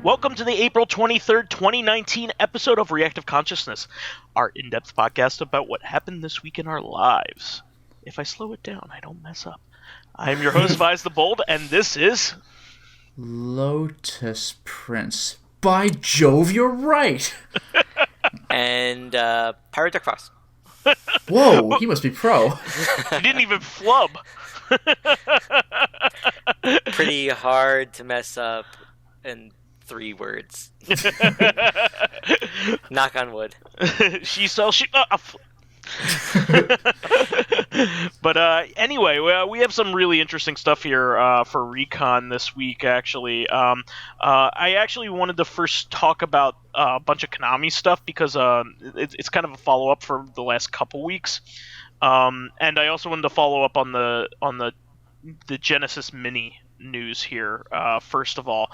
Welcome to the April 23rd, 2019 episode of Reactive Consciousness, our in-depth podcast about what happened this week in our lives. If I slow it down, I don't mess up. I'm your host, vysethebold, and this is... Lotus Prince. By Jove, you're right! And PyroJackFrost. Whoa, he must be pro. He didn't even flub. Pretty hard to mess up in 3 words. Knock on wood. She sells shit. But anyway, we have some really interesting stuff here for Recon this week, actually. I actually wanted to first talk about a bunch of Konami stuff because it's kind of a follow-up for the last couple weeks. And I also wanted to follow up on the Genesis Mini news here, first of all.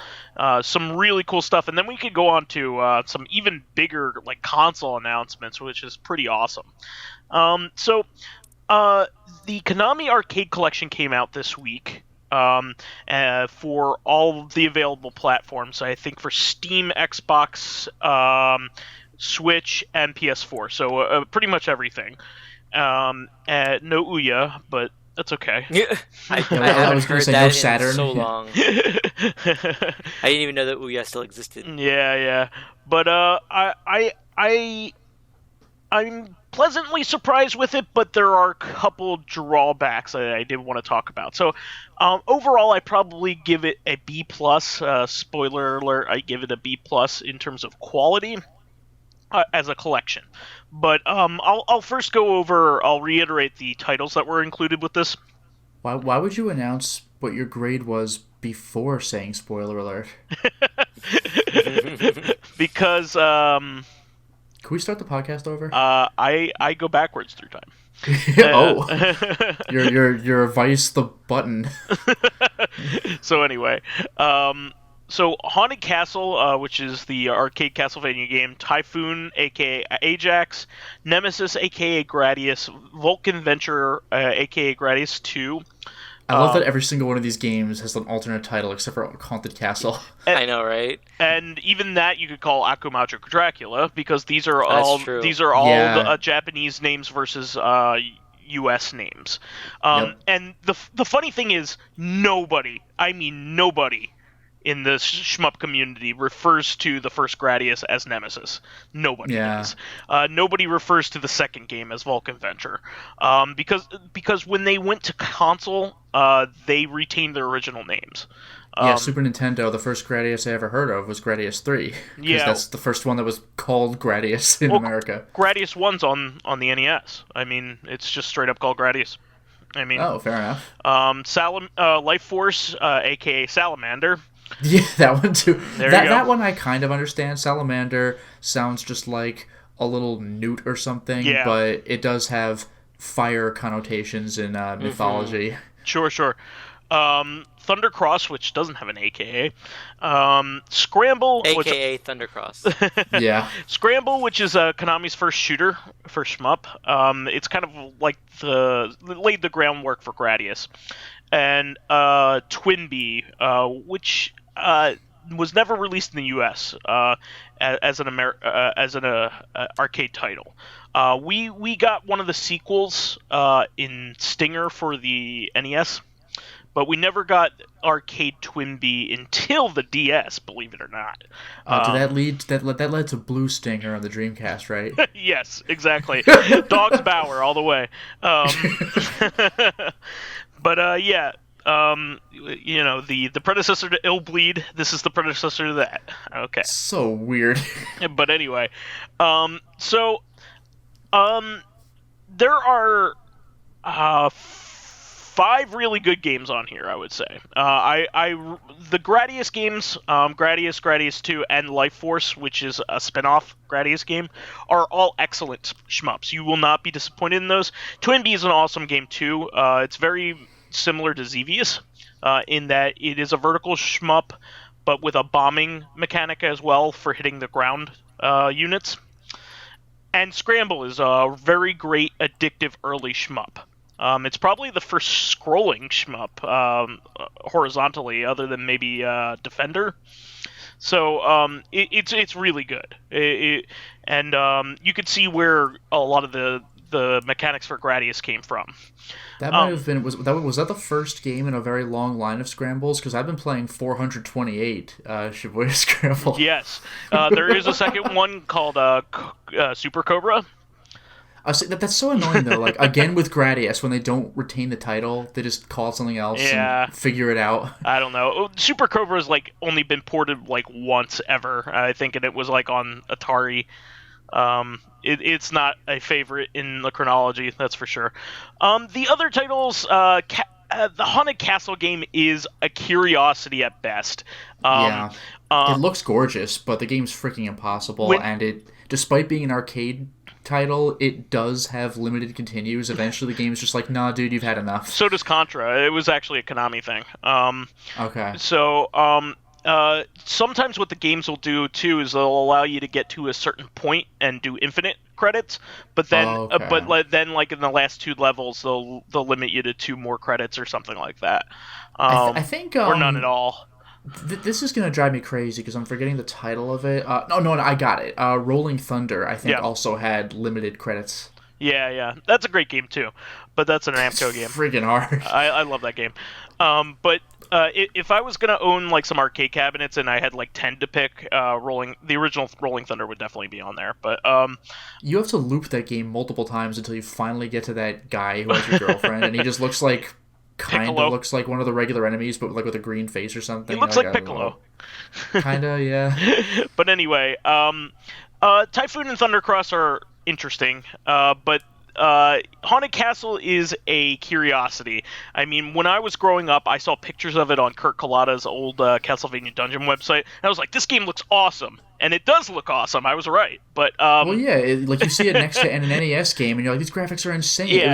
Some really cool stuff, and then we could go on to some even bigger like console announcements, which is pretty awesome. So the Konami Arcade Collection came out this week for all of the available platforms, I think for Steam, Xbox, Switch, and PS4, so pretty much everything. No Ouya, but that's okay. I was going to say no Saturn. In so long. I didn't even know that Ouya still existed. Yeah. But I'm pleasantly surprised with it, but there are a couple drawbacks I did want to talk about. So overall, I probably give it a B+. Spoiler alert, I give it a B+ in terms of quality as a collection. But I'll first I'll reiterate the titles that were included with this. Why would you announce what your grade was before saying spoiler alert? Because... Can we start the podcast over? I go backwards through time. Oh, you're Vice the button. So anyway, so Haunted Castle, which is the arcade Castlevania game, Typhoon, aka Ajax, Nemesis, aka Gradius, Vulcan Venture, aka Gradius 2. I love that every single one of these games has an alternate title except for Haunted Castle. I know, right? And even that you could call Akumajo Dracula, because these are all Yeah. Japanese names versus U.S. names. Yep. And the funny thing is, nobody in the shmup community refers to the first Gradius as Nemesis. Nobody does. Nobody refers to the second game as Vulcan Venture. Because when they went to console, they retained their original names. Super Nintendo, the first Gradius I ever heard of was Gradius 3. Yeah. That's the first one that was called Gradius in America. Gradius 1's on the NES. I mean, it's just straight up called Gradius. I mean, oh, fair enough. Life Force, aka Salamander. Yeah, that one too. That one I kind of understand. Salamander sounds just like a little newt or something, but it does have fire connotations in mythology. Sure. Thundercross, which doesn't have an AKA. Scramble, AKA Thundercross. Yeah. Scramble, which is Konami's first shooter for shmup. It's kind of like laid the groundwork for Gradius. And Twinbee, which was never released in the U.S. As an arcade title. We got one of the sequels in Stinger for the NES, but we never got arcade Twinbee until the DS. Believe it or not. That led to Blue Stinger on the Dreamcast, right? Yes, exactly. Dog's Bower all the way. But yeah. The predecessor to Illbleed, this is the predecessor to that. Okay. So weird. But anyway, there are 5 really good games on here, I would say. The Gradius games, Gradius 2, and Life Force, which is a spin-off Gradius game, are all excellent shmups. You will not be disappointed in those. Twinbee is an awesome game too. It's very similar to Xevious in that it is a vertical shmup, but with a bombing mechanic as well for hitting the ground units. And Scramble is a very great, addictive early shmup. It's probably the first scrolling shmup horizontally, other than maybe Defender. So it's really good. And you could see where a lot of the mechanics for Gradius came from. That might have been was that the first game in a very long line of scrambles? Because I've been playing 428 Shibuya Scramble. Yes, there is a second one called Super Cobra. That's so annoying though. Like again with Gradius, when they don't retain the title, they just call it something else and figure it out. I don't know. Super Cobra's like only been ported like once ever, I think, and it was like on Atari. It's not a favorite in the chronology, that's for sure. The other titles, the Haunted Castle game is a curiosity at best. It looks gorgeous, but the game's freaking impossible, and it, despite being an arcade title, it does have limited continues. Eventually the game's just like, nah, dude, you've had enough. So does Contra. It was actually a Konami thing. Okay. So, sometimes what the games will do too is they'll allow you to get to a certain point and do infinite credits, but then then like in the last 2 levels they'll limit you to 2 more credits or something like that. I think or none at all. This is gonna drive me crazy because I'm forgetting the title of it. No, I got it. Rolling Thunder, I think, also had limited credits. Yeah, that's a great game too, but that's an Namco game. Freaking hard. I love that game. But if I was gonna own like some arcade cabinets and I had like 10 to pick, the original Rolling Thunder would definitely be on there. But you have to loop that game multiple times until you finally get to that guy who has your girlfriend, and he just looks like. Kind of looks like one of the regular enemies, but like with a green face or something. He looks like Piccolo. Kinda, yeah. But anyway, Typhoon and Thundercross are interesting, but Haunted Castle is a curiosity. I mean, when I was growing up, I saw pictures of it on Kurt Collada's old Castlevania Dungeon website, and I was like, this game looks awesome. And it does look awesome. I was right, but well, yeah, like you see it next to an NES game, and you're like, these graphics are insane. Yeah.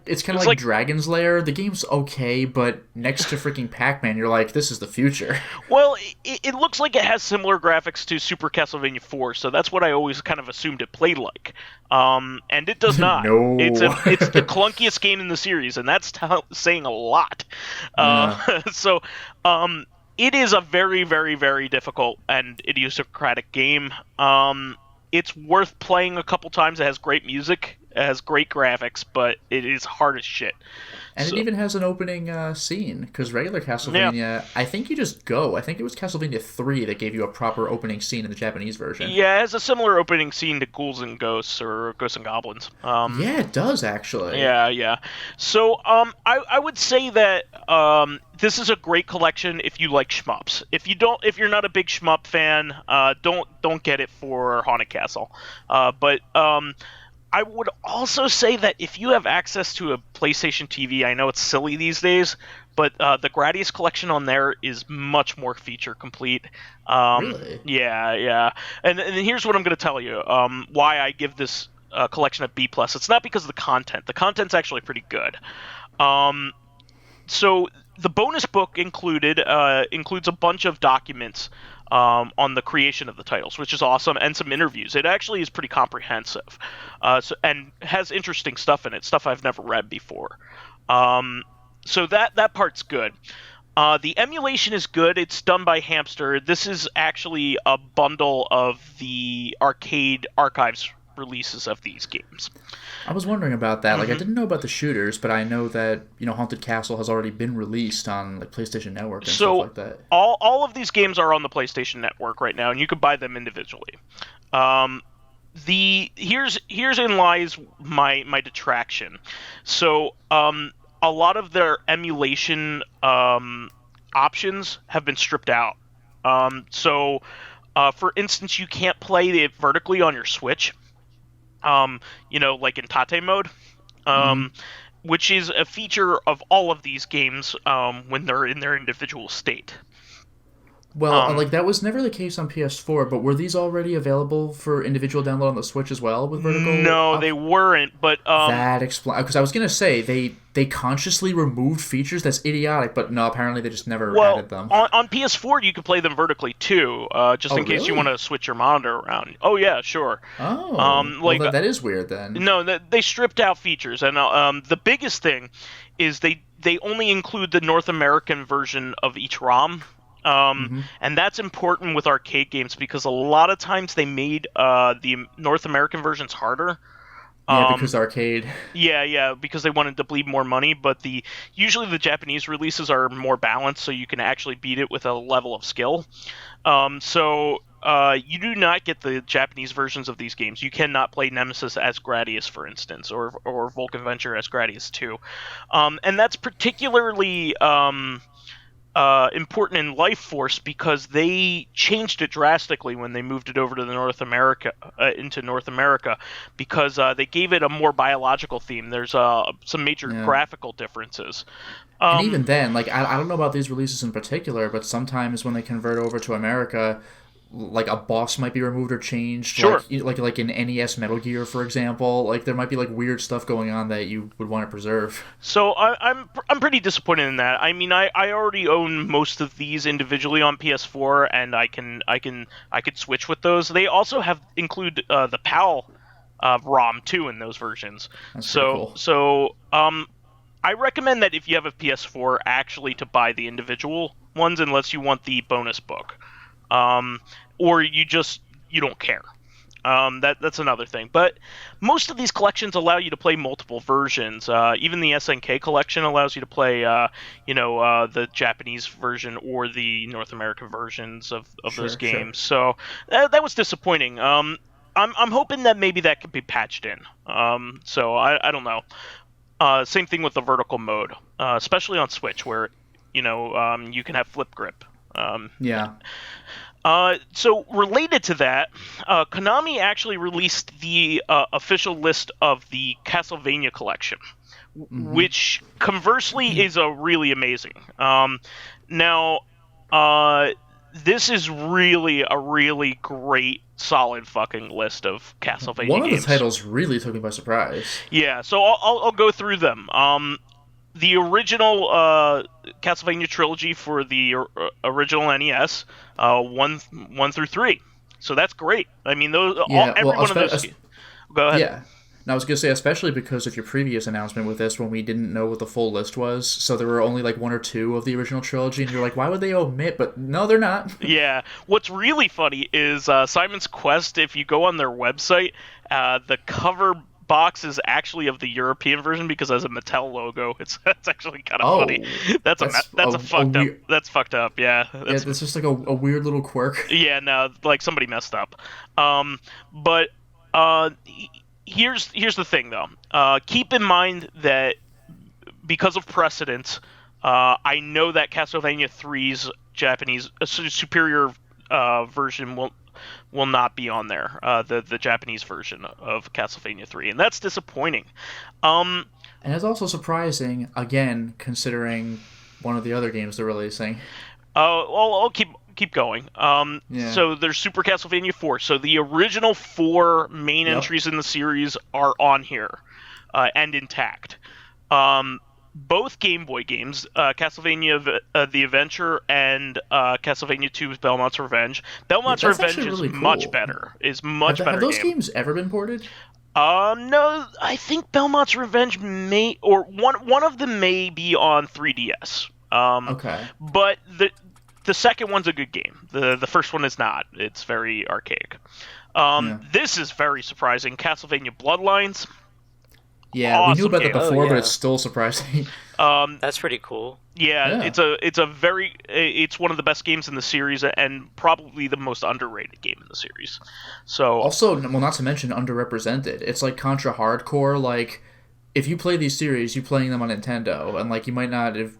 It's kind of like Dragon's Lair. The game's okay, but next to freaking Pac-Man, you're like, this is the future. Well, it looks like it has similar graphics to Super Castlevania 4, so that's what I always kind of assumed it played like. And it does not. No. It's the clunkiest game in the series, and that's saying a lot. So. It is a very, very, very difficult and idiosyncratic game. It's worth playing a couple times. It has great music, it has great graphics, but it is hard as shit. And it even has an opening scene, because regular Castlevania, I think you just go. I think it was Castlevania 3 that gave you a proper opening scene in the Japanese version. Yeah, it has a similar opening scene to Ghouls and Ghosts or Ghosts and Goblins. Yeah, it does, actually. Yeah. So I would say that this is a great collection if you like shmups. If you're not a big shmup fan, don't get it for Haunted Castle. But I would also say that if you have access to a PlayStation TV, I know it's silly these days, but the Gradius collection on there is much more feature complete. Really? Yeah. And here's what I'm going to tell you. Why I give this collection a B+. It's not because of the content. The content's actually pretty good. So the bonus book includes a bunch of documents on the creation of the titles, which is awesome, and some interviews. It actually is pretty comprehensive, and has interesting stuff in it, stuff I've never read before. So that part's good. The emulation is good. It's done by Hamster. This is actually a bundle of the arcade archives releases of these games. I was wondering about that. Like, I didn't know about the shooters, but I know that, Haunted Castle has already been released on like PlayStation Network and stuff like that. All of these games are on the PlayStation Network right now, and you can buy them individually. Here's in lies my detraction. So a lot of their emulation options have been stripped out. So for instance, you can't play it vertically on your Switch. Like in Tate mode, which is a feature of all of these games when they're in their individual state. Well, that was never the case on PS4, but were these already available for individual download on the Switch as well with vertical? No, they weren't, but that explains, because I was going to say they consciously removed features. That's idiotic, but no, apparently they just never added them. On PS4 you can play them vertically too, just in case you want to switch your monitor around. Oh yeah, sure. That is weird then. No, they stripped out features, and the biggest thing is they only include the North American version of each ROM And that's important with arcade games because a lot of times they made the North American versions harder. Yeah, because arcade. Yeah, because they wanted to bleed more money, but usually the Japanese releases are more balanced, so you can actually beat it with a level of skill. You do not get the Japanese versions of these games. You cannot play Nemesis as Gradius, for instance, or Vulcan Venture as Gradius 2. And that's particularly important in Life Force because they changed it drastically when they moved it over to into North America because they gave it a more biological theme. There's some major graphical differences. And even then, like I don't know about these releases in particular, but sometimes when they convert over to America, like a boss might be removed or changed. Sure. Like in NES Metal Gear, for example, like there might be like weird stuff going on that you would want to preserve. So I'm pretty disappointed in that. I mean, I already own most of these individually on PS4, and I could switch with those. They also include the PAL ROM too in those versions. That's pretty cool. So I recommend that if you have a PS4, actually to buy the individual ones unless you want the bonus book. Or you don't care. That's another thing. But most of these collections allow you to play multiple versions. Even the SNK collection allows you to play, the Japanese version or the North American versions of those games. Sure. So that was disappointing. I'm hoping that maybe that could be patched in. So I don't know. Same thing with the vertical mode, especially on Switch, where you can have flip grip. So related to that, Konami actually released the official list of the Castlevania collection, which conversely is really amazing. Now, this is really a really great, solid fucking list of Castlevania games. One of the titles really took me by surprise. Yeah, so I'll go through them. The original Castlevania trilogy for the original NES, 1 through 3. So that's great. I mean, every one of those. Go ahead. Yeah. And I was going to say, especially because of your previous announcement with this, when we didn't know what the full list was, so there were only like 1 or 2 of the original trilogy, and you're like, why would they omit? But no, they're not. Yeah. What's really funny is Simon's Quest, if you go on their website, the cover box is actually of the European version because it has a Mattel logo. That's actually kind of funny. That's fucked up. Yeah. It's just like a weird little quirk. Yeah, no, like somebody messed up. But here's the thing though. Keep in mind that because of precedent, I know that Castlevania 3's Japanese superior version will not be on there, the Japanese version of Castlevania 3, and that's disappointing. And it's also surprising, again, considering one of the other games they're releasing. I'll keep going. So there's Super Castlevania 4. So the original 4 main entries in the series are on here, and intact. Both Game Boy games, Castlevania The Adventure and Castlevania 2's Belmont's Revenge. Belmont's Revenge is really much better. Have those games ever been ported? No, I think Belmont's Revenge one of them may be on 3DS. Okay. But the second one's a good game. The first one is not. It's very archaic. This is very surprising. Castlevania Bloodlines. Yeah, awesome we knew about game. that before, but it's still surprising. That's pretty cool. Yeah, it's one of the best games in the series and probably the most underrated game in the series. So also, well, not to mention underrepresented. It's like Contra Hardcore. Like, if you play these series, you're playing them on Nintendo, and like you might have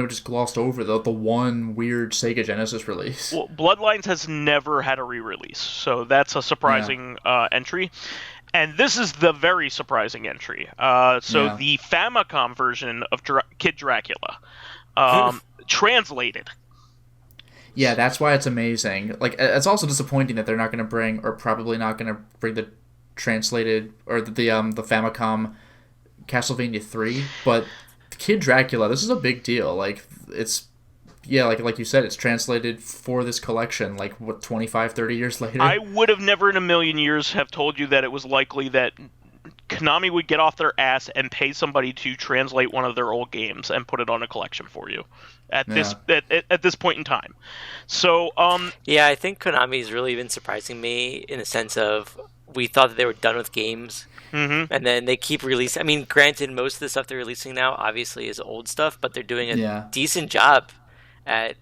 just glossed over the one weird Sega Genesis release. Well, Bloodlines has never had a re-release, so that's a surprising entry. And this is the very surprising entry. The Famicom version of Kid Dracula, translated. Yeah, that's why it's amazing. Like, it's also disappointing that they're not going to bring, or probably not going to bring the translated or the Famicom Castlevania 3. But Kid Dracula, this is a big deal. Like, it's. Yeah, like you said, it's translated for this collection, 25, 30 years later? I would have never in a million years have told you that it was likely that Konami would get off their ass and pay somebody to translate one of their old games and put it on a collection for you at this point in time. So yeah, I think Konami's really been surprising me in the sense of we thought that they were done with games, and then they keep releasing. I mean, granted, most of the stuff they're releasing now obviously is old stuff, but they're doing a decent job at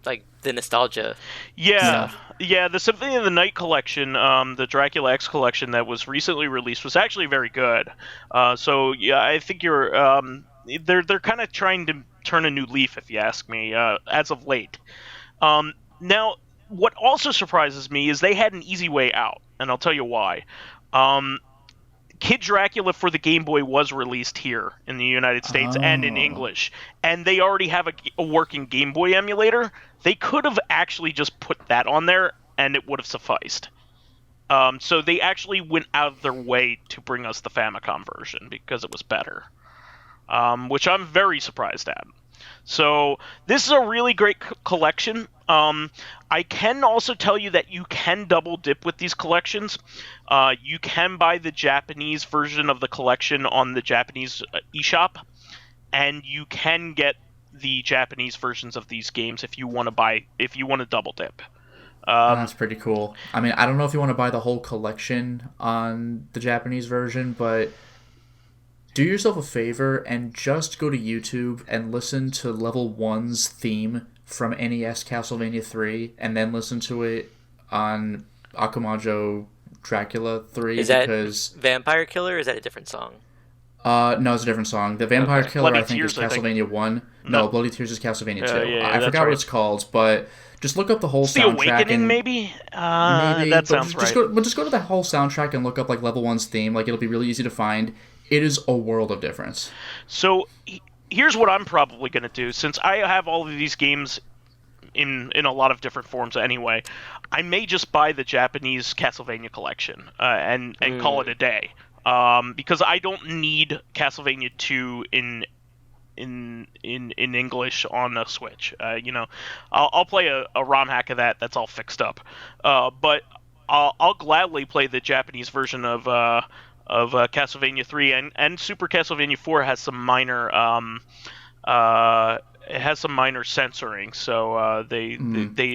like the nostalgia. Yeah. The Symphony of the Night collection, the Dracula X collection that was recently released was actually very good. So yeah, I think they're kind of trying to turn a new leaf, if you ask me, as of late. Now, what also surprises me is they had an easy way out, and I'll tell you why. Kid Dracula for the Game Boy was released here in the United States and in English, and they already have a working Game Boy emulator. They could have actually just put that on there, and it would have sufficed. So they actually went out of their way to bring us the Famicom version because it was better, which I'm very surprised at. So this is a really great collection. I can also tell you that you can double dip with these collections. You can buy the Japanese version of the collection on the Japanese eShop, and you can get the Japanese versions of these games if you want to double dip. That's pretty cool. I mean, I don't know if you want to buy the whole collection on the Japanese version, but do yourself a favor and just go to YouTube and listen to Level 1's theme from NES Castlevania 3, and then listen to it on Akumajo Dracula 3. Is that Vampire Killer, or is that a different song? No, it's a different song. The Vampire Killer, Bloody I think, Tears, is Castlevania 1. No, Bloody Tears is Castlevania 2. Yeah, I forgot what it's called, but just look up the whole soundtrack. The Awakening, maybe? Maybe. That sounds right. Just go to the whole soundtrack and look up like Level 1's theme. Like, it'll be really easy to find. It is a world of difference. So here's what I'm probably going to do. Since I have all of these games in a lot of different forms anyway, I may just buy the Japanese Castlevania collection and call it a day. Because I don't need Castlevania 2 in English on a Switch. I'll play a ROM hack of that. That's all fixed up. But I'll gladly play the Japanese version of Castlevania 3, and Super Castlevania 4 has some minor censoring, so they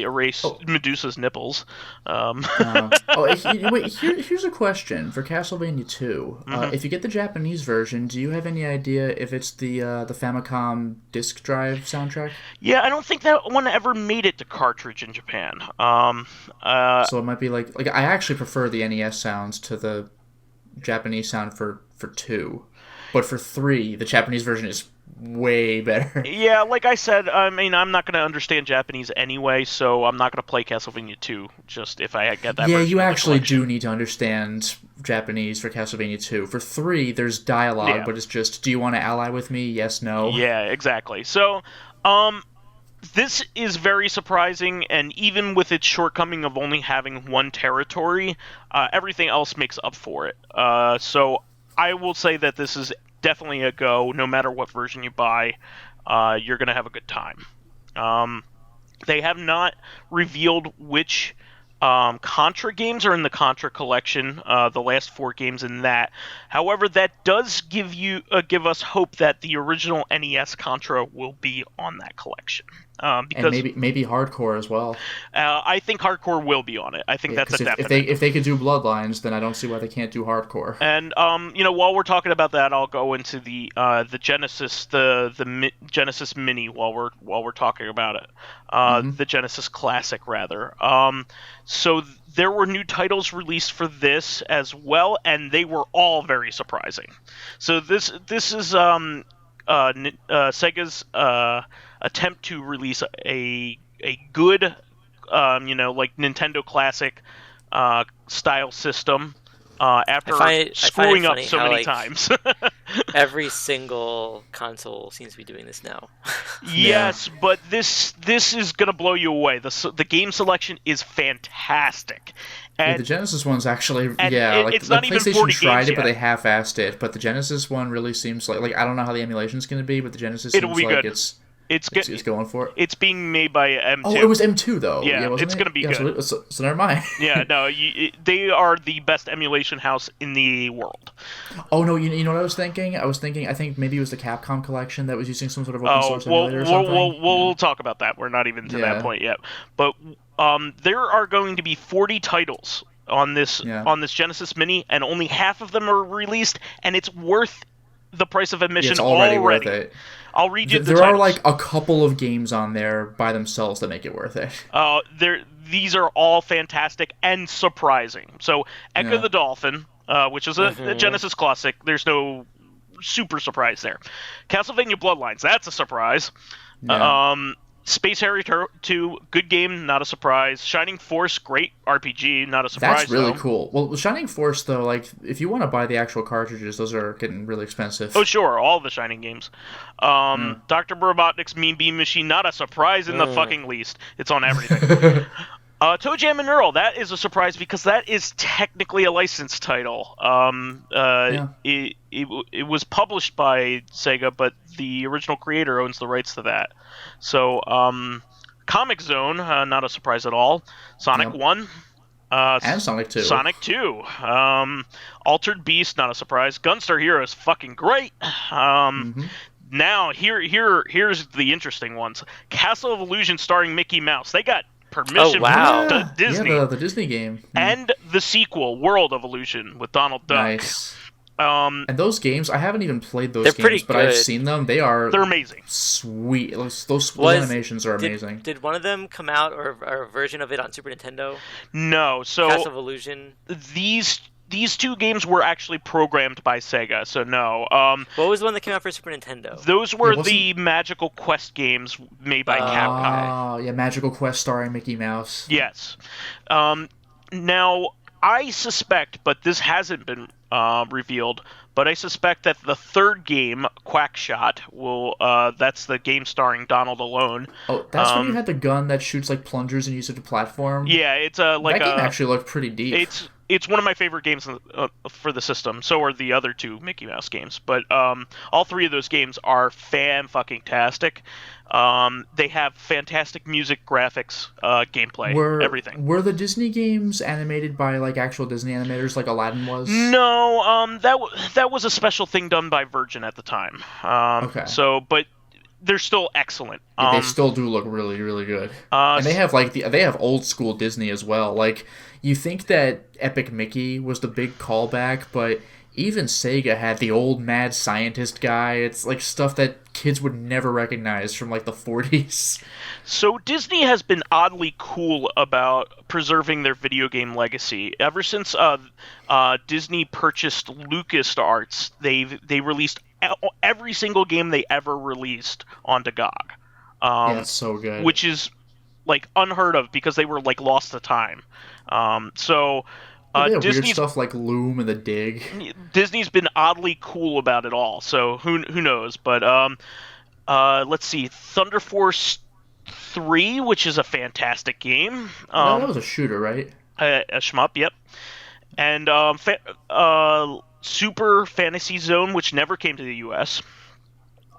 erase Medusa's nipples. Wait, here's a question for Castlevania 2. If you get the Japanese version, do you have any idea if it's the Famicom disk drive soundtrack? Yeah, I don't think that one ever made it to cartridge in Japan. So it might be like I actually prefer the NES sounds to the Japanese sound for 2, but for 3 the Japanese version is way better. Yeah, like I said, I mean, I'm not going to understand Japanese anyway, so I'm not going to play Castlevania 2 just if I get that. Yeah, you actually do need to understand Japanese for Castlevania 2. For 3 there's dialogue, but it's just, do you want to ally with me? Yes, no. Yeah, exactly. So this is very surprising, and even with its shortcoming of only having one territory, everything else makes up for it. So I will say that this is definitely a go. No matter what version you buy, you're going to have a good time. They have not revealed which Contra games are in the Contra collection, the last 4 games in that. However, that does give us hope that the original NES Contra will be on that collection. Because, and maybe hardcore as well. I think hardcore will be on it. I think that's a definite. If they could do Bloodlines, then I don't see why they can't do hardcore. And while we're talking about that, I'll go into the Genesis, the Genesis Mini while we're talking about it. The Genesis Classic rather. So there were new titles released for this as well, and they were all very surprising. So this is Sega's attempt to release a good, like Nintendo Classic style system after screwing up so many times. Every single console seems to be doing this now. Yes, but this is gonna blow you away. The game selection is fantastic. And the Genesis one's actually, it's not even 40 PlayStation games tried it, yet. but they half-assed it. But the Genesis one really seems like I don't know how the emulation's going to be, but the Genesis seems like good. it's It's going for it. It's being made by M2. Oh, it was M2 though. Yeah, wasn't it's it? gonna be good. So never mind. Yeah, no, they are the best emulation house in the world. Oh no, you know what I was thinking? I think maybe it was the Capcom collection that was using some sort of open source emulator or something. We'll talk about that. We're not even to that point yet. But there are going to be 40 titles on this Genesis Mini, and only half of them are released, and it's worth the price of admission it's already. Worth it. I'll read you the There titles. are like a couple of games on there by themselves that make it worth it. These are all fantastic and surprising. So, Echo the Dolphin, which is a Genesis classic. There's no super surprise there. Castlevania Bloodlines, that's a surprise. Yeah. Space Harrier 2, good game, not a surprise. Shining Force, great RPG, not a surprise. That's really cool. Well, Shining Force, though, like, if you want to buy the actual cartridges, those are getting really expensive. Oh, sure, all the Shining games. Dr. Robotnik's Mean Bean Machine, not a surprise in the fucking least. It's on everything. Toe Jam and Earl, that is a surprise because that is technically a licensed title. It was published by Sega, but the original creator owns the rights to that. So, Comic Zone, not a surprise at all. Sonic 1. And Sonic 2. Sonic 2. Altered Beast, not a surprise. Gunstar Hero is fucking great. Now, here's the interesting ones. Castle of Illusion starring Mickey Mouse. They got permission from Disney. Yeah, the Disney game. And the sequel, World of Illusion, with Donald Duck. Nice. And those games, I haven't even played those games, but I've seen them. They're amazing. Sweet. Those animations are amazing. Did one of them come out, or a version of it on Super Nintendo? No. So Castle of Illusion? These two games were actually programmed by Sega, so no. What was the one that came out for Super Nintendo? Those were the Magical Quest games made by Capcom. Oh, yeah, Magical Quest starring Mickey Mouse. Yes. Now, I suspect, but this hasn't been revealed, but I suspect that the third game, Quackshot, that's the game starring Donald alone. Oh, that's when you had the gun that shoots like plungers and uses it to platform? Yeah, it's that game actually looked pretty deep. It's one of my favorite games for the system. So are the other two Mickey Mouse games. But all three of those games are fan-fucking-tastic. They have fantastic music, graphics, gameplay, everything. Were the Disney games animated by like actual Disney animators, like Aladdin was? No, that was a special thing done by Virgin at the time. Okay. So, but they're still excellent. They still do look really, really good. And they have they have old school Disney as well. Like, you think that Epic Mickey was the big callback, but even Sega had the old mad scientist guy. It's like stuff that kids would never recognize from like the 40s. So Disney has been oddly cool about preserving their video game legacy. Ever since Disney purchased LucasArts, they released every single game they ever released onto GOG. Yeah, it's so good. Which is like unheard of because they were like lost to time. They have weird stuff like Loom and The Dig. Disney's been oddly cool about it all, so who knows? But let's see, Thunder Force 3, which is a fantastic game. That was a shooter, right? A shmup, yep. And Super Fantasy Zone, which never came to the U.S.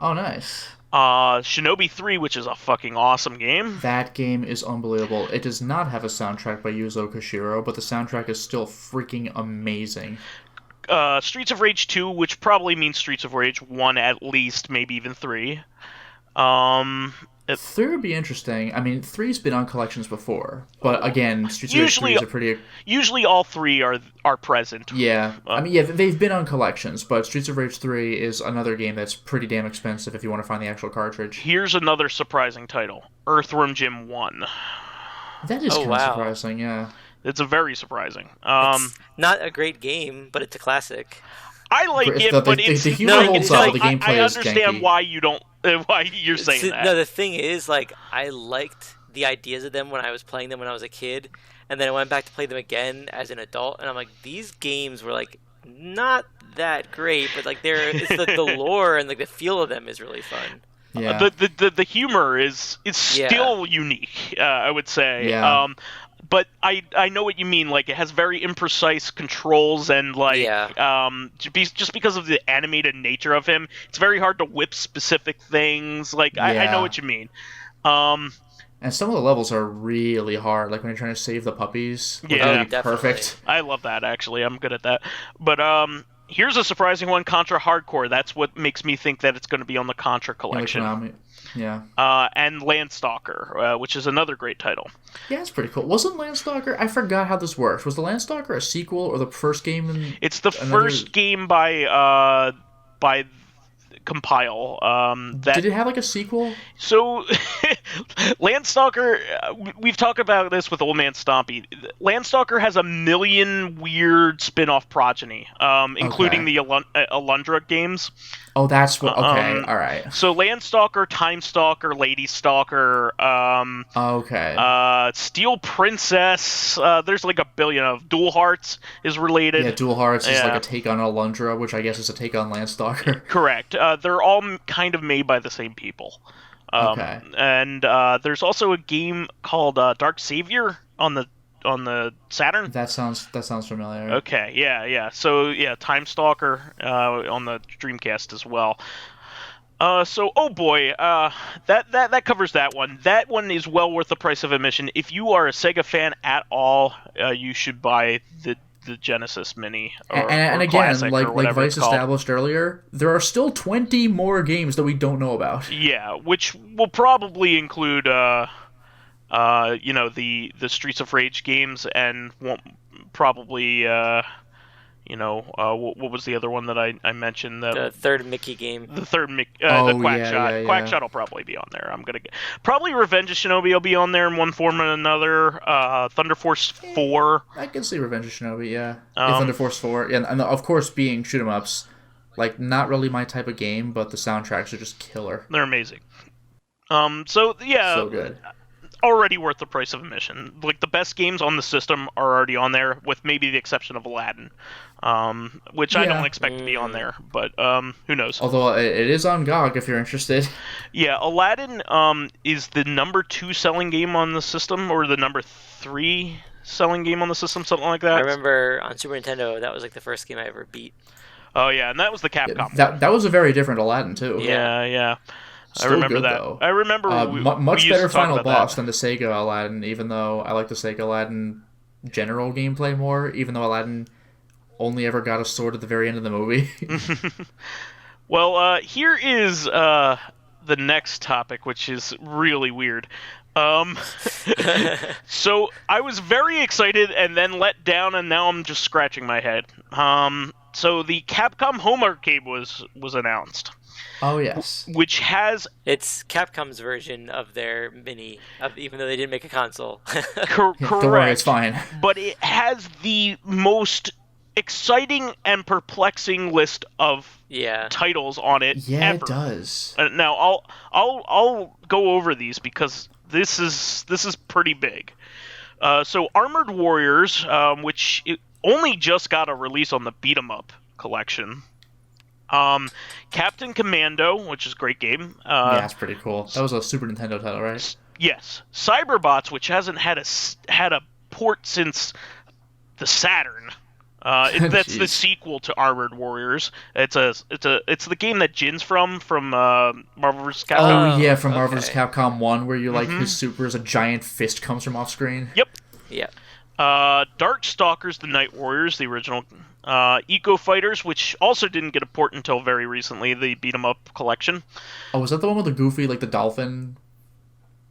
Oh, nice. Shinobi 3, which is a fucking awesome game. That game is unbelievable. It does not have a soundtrack by Yuzo Koshiro, but the soundtrack is still freaking amazing. Streets of Rage 2, which probably means Streets of Rage 1 at least, maybe even 3. 3 would be interesting. I mean, 3's been on collections before, but again, Streets of Rage 3 is a pretty... Usually all three are present. Yeah. They've been on collections, but Streets of Rage 3 is another game that's pretty damn expensive if you want to find the actual cartridge. Here's another surprising title. Earthworm Jim 1. That is kind of surprising, yeah. It's a very surprising. It's not a great game, but it's a classic. I like it, but it's... The humor holds up, the gameplay is janky. I understand why you don't... Why you're saying that. No, the thing is, like, I liked the ideas of them when I was playing them when I was a kid, and then I went back to play them again as an adult, and I'm like, these games were, like, not that great, but, like, it's the lore and, like, the feel of them is really fun. Yeah. The humor is still unique, I would say. Yeah. but I know what you mean. Like, it has very imprecise controls, and like just because of the animated nature of him, it's very hard to whip specific things. Like, I know what you mean. And some of the levels are really hard, like when you're trying to save the puppies. Yeah, perfect. I love that, actually. I'm good at that. But here's a surprising one, Contra Hardcore. That's what makes me think that it's going to be on the Contra collection. Yeah. And Landstalker, which is another great title. Yeah, it's pretty cool. Wasn't Landstalker... I forgot how this works. Was the Landstalker a sequel or the first game? It's the first game by Compile. Did it have like a sequel? So, Landstalker, we've talked about this with Old Man Stompy. Landstalker has a million weird spin-off progeny, including the Alundra games. Oh, that's what... Okay, all right. So, Landstalker, Time Stalker, Lady Stalker, Steel Princess, there's like a billion of... Dual Hearts is related. Yeah, Dual Hearts is like a take on Alundra, which I guess is a take on Landstalker. Correct. They're all kind of made by the same people. And there's also a game called Dark Savior on the Saturn. That sounds familiar. Okay, yeah. So yeah, Time Stalker on the Dreamcast as well. Oh boy, that covers that one. That one is well worth the price of admission. If you are a Sega fan at all, you should buy the Genesis Mini or again, Classic, like Vice established earlier, there are still 20 more games that we don't know about. Yeah, which will probably include the Streets of Rage games, and won't probably what was the other one that I mentioned? The third Mickey game. The third the Quackshot. Yeah. Quackshot will probably be on there. I'm gonna probably Revenge of Shinobi will be on there in one form or another. Thunder Force 4. I can see Revenge of Shinobi. Thunder Force 4, and of course being shoot 'em ups, like not really my type of game, but the soundtracks are just killer. They're amazing. So good. Already worth the price of admission. Like, the best games on the system are already on there, with maybe the exception of Aladdin, which I don't expect to be on there, but who knows? Although it is on GOG if you're interested. Yeah, Aladdin is the number 2 selling game on the system, or the number 3 selling game on the system, something like that. I remember on Super Nintendo, that was like the first game I ever beat. Oh yeah, and that was the Capcom. That was a very different Aladdin too. Yeah. Still I remember good, that. Though. I remember much better final boss than the Sega Aladdin, even though I like the Sega Aladdin general gameplay more, even though Aladdin only ever got a sword at the very end of the movie. Well, here is the next topic, which is really weird. So I was very excited and then let down, and now I'm just scratching my head. So the Capcom Home Arcade was announced. Oh, yes. Which has... It's Capcom's version of their Mini, even though they didn't make a console. Correct. Don't worry, it's fine. But it has the most exciting and perplexing list of titles on it ever. It does. Now, I'll go over these because this is pretty big. So Armored Warriors, which only just got a release on the Beat 'em Up collection. Captain Commando, which is a great game. Yeah, it's pretty cool. That was a Super Nintendo title, right? Yes. Cyberbots, which hasn't had a port since the Saturn. That's the sequel to Armored Warriors. It's the game that Jin's from Marvel vs. Capcom. Oh yeah, from Marvel vs. Capcom 1, where you his super is a giant fist comes from off screen. Yep. Yeah. Darkstalkers, the Night Warriors, the original. Eco Fighters, which also didn't get a port until very recently, the Beat 'em Up collection. Oh, was that the one with the Goofy, like the dolphin?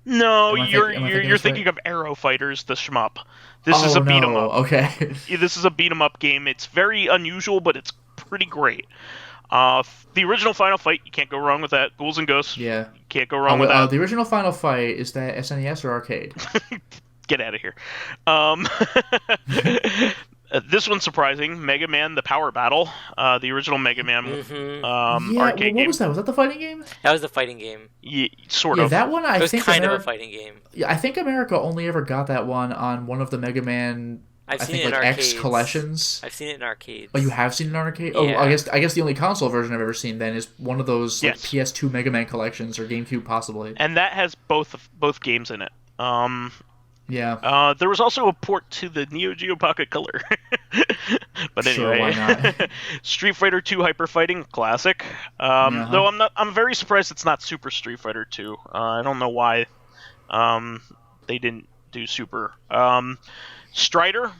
No, you're thinking of Arrow Fighters, the shmup. This is a beat 'em up. Okay. This is a beat 'em up game. It's very unusual, but it's pretty great. The original Final Fight, you can't go wrong with that. Ghouls and Ghosts. Yeah. You can't go wrong with that. The original Final Fight, is that SNES or arcade? Get out of here. This one's surprising. Mega Man: The Power Battle, the original Mega Man arcade game. What was that? Was that the fighting game? That was the fighting game. Yeah, sort of. That one, it was kind of a fighting game. Yeah, I think America only ever got that one on one of the Mega Man. I've seen it in arcades. X collections. I've seen it in arcades. Oh, you have seen it in arcade? Yeah. Oh, I guess the only console version I've ever seen then is one of those PS2 Mega Man collections or GameCube possibly. And that has both games in it. Yeah. There was also a port to the Neo Geo Pocket Color. But anyway, Sure, why not? Street Fighter 2 Hyper Fighting Classic. Uh-huh. Though I'm very surprised it's not Super Street Fighter 2. I don't know why they didn't do Super. Strider,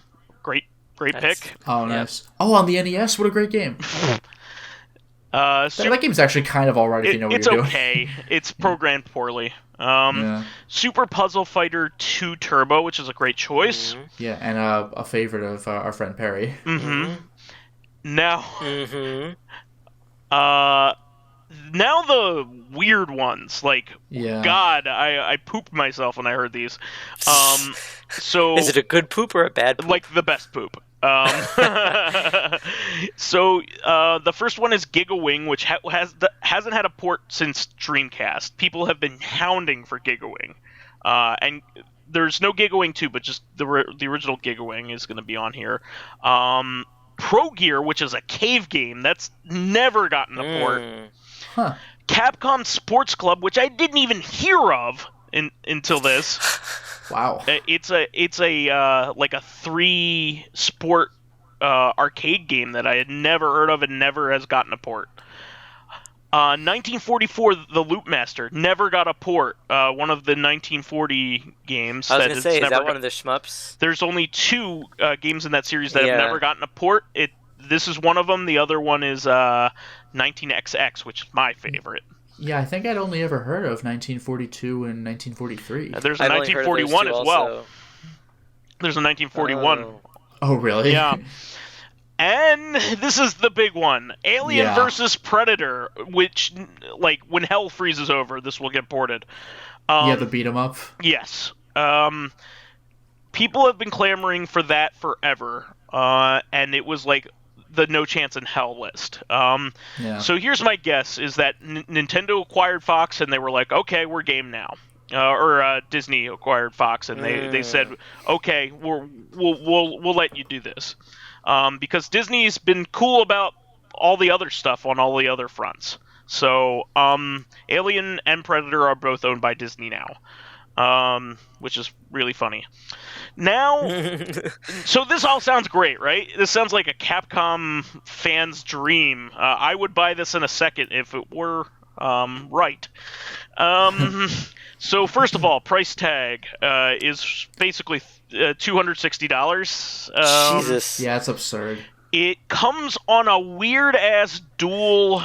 great pick. Oh, nice. Oh, on the NES, what a great game. That game's actually kind of alright if you know what you're doing. It's okay. It's programmed poorly. Yeah. Super Puzzle Fighter 2 Turbo, which is a great choice. Yeah, and a favorite of our friend Perry. Now, now the weird ones. Like, God, I pooped myself when I heard these. So is it a good poop or a bad poop? Like the best poop. So the first one is Gigawing, which hasn't had a port since Dreamcast. People have been hounding for Gigawing, and there's no Gigawing 2, but just the original Gigawing is going to be on here. Pro Gear, which is a cave game that's never gotten a port. Huh. Capcom Sports Club, which I didn't even hear of until this. Wow. It's a like a 3 sport arcade game that I had never heard of and never has gotten a port. 1944, The Loop Master never got a port. One of the 1940 games. I was going to say, is that one of the shmups? There's only 2 games in that series that have never gotten a port. This is one of them. The other one is 19XX, which is my favorite. Yeah, I think I'd only ever heard of 1942 and 1943. There's a 1941 as well. Also. There's a 1941. Oh, really? Yeah. And this is the big one. Alien versus Predator, which, like, when hell freezes over, this will get ported. The beat 'em up? Yes. People have been clamoring for that forever. And it was, like, the no chance in hell list. So here's my guess, is that Nintendo acquired Fox, and they were like, okay, we're game now. Or Disney acquired Fox, and they said, okay, we'll let you do this. Because Disney's been cool about all the other stuff on all the other fronts. So Alien and Predator are both owned by Disney now, which is really funny. Now, so this all sounds great, right? This sounds like a Capcom fan's dream. I would buy this in a second if it were right. So first of all, price tag is basically $260. Jesus. Yeah, it's absurd. It comes on a weird-ass dual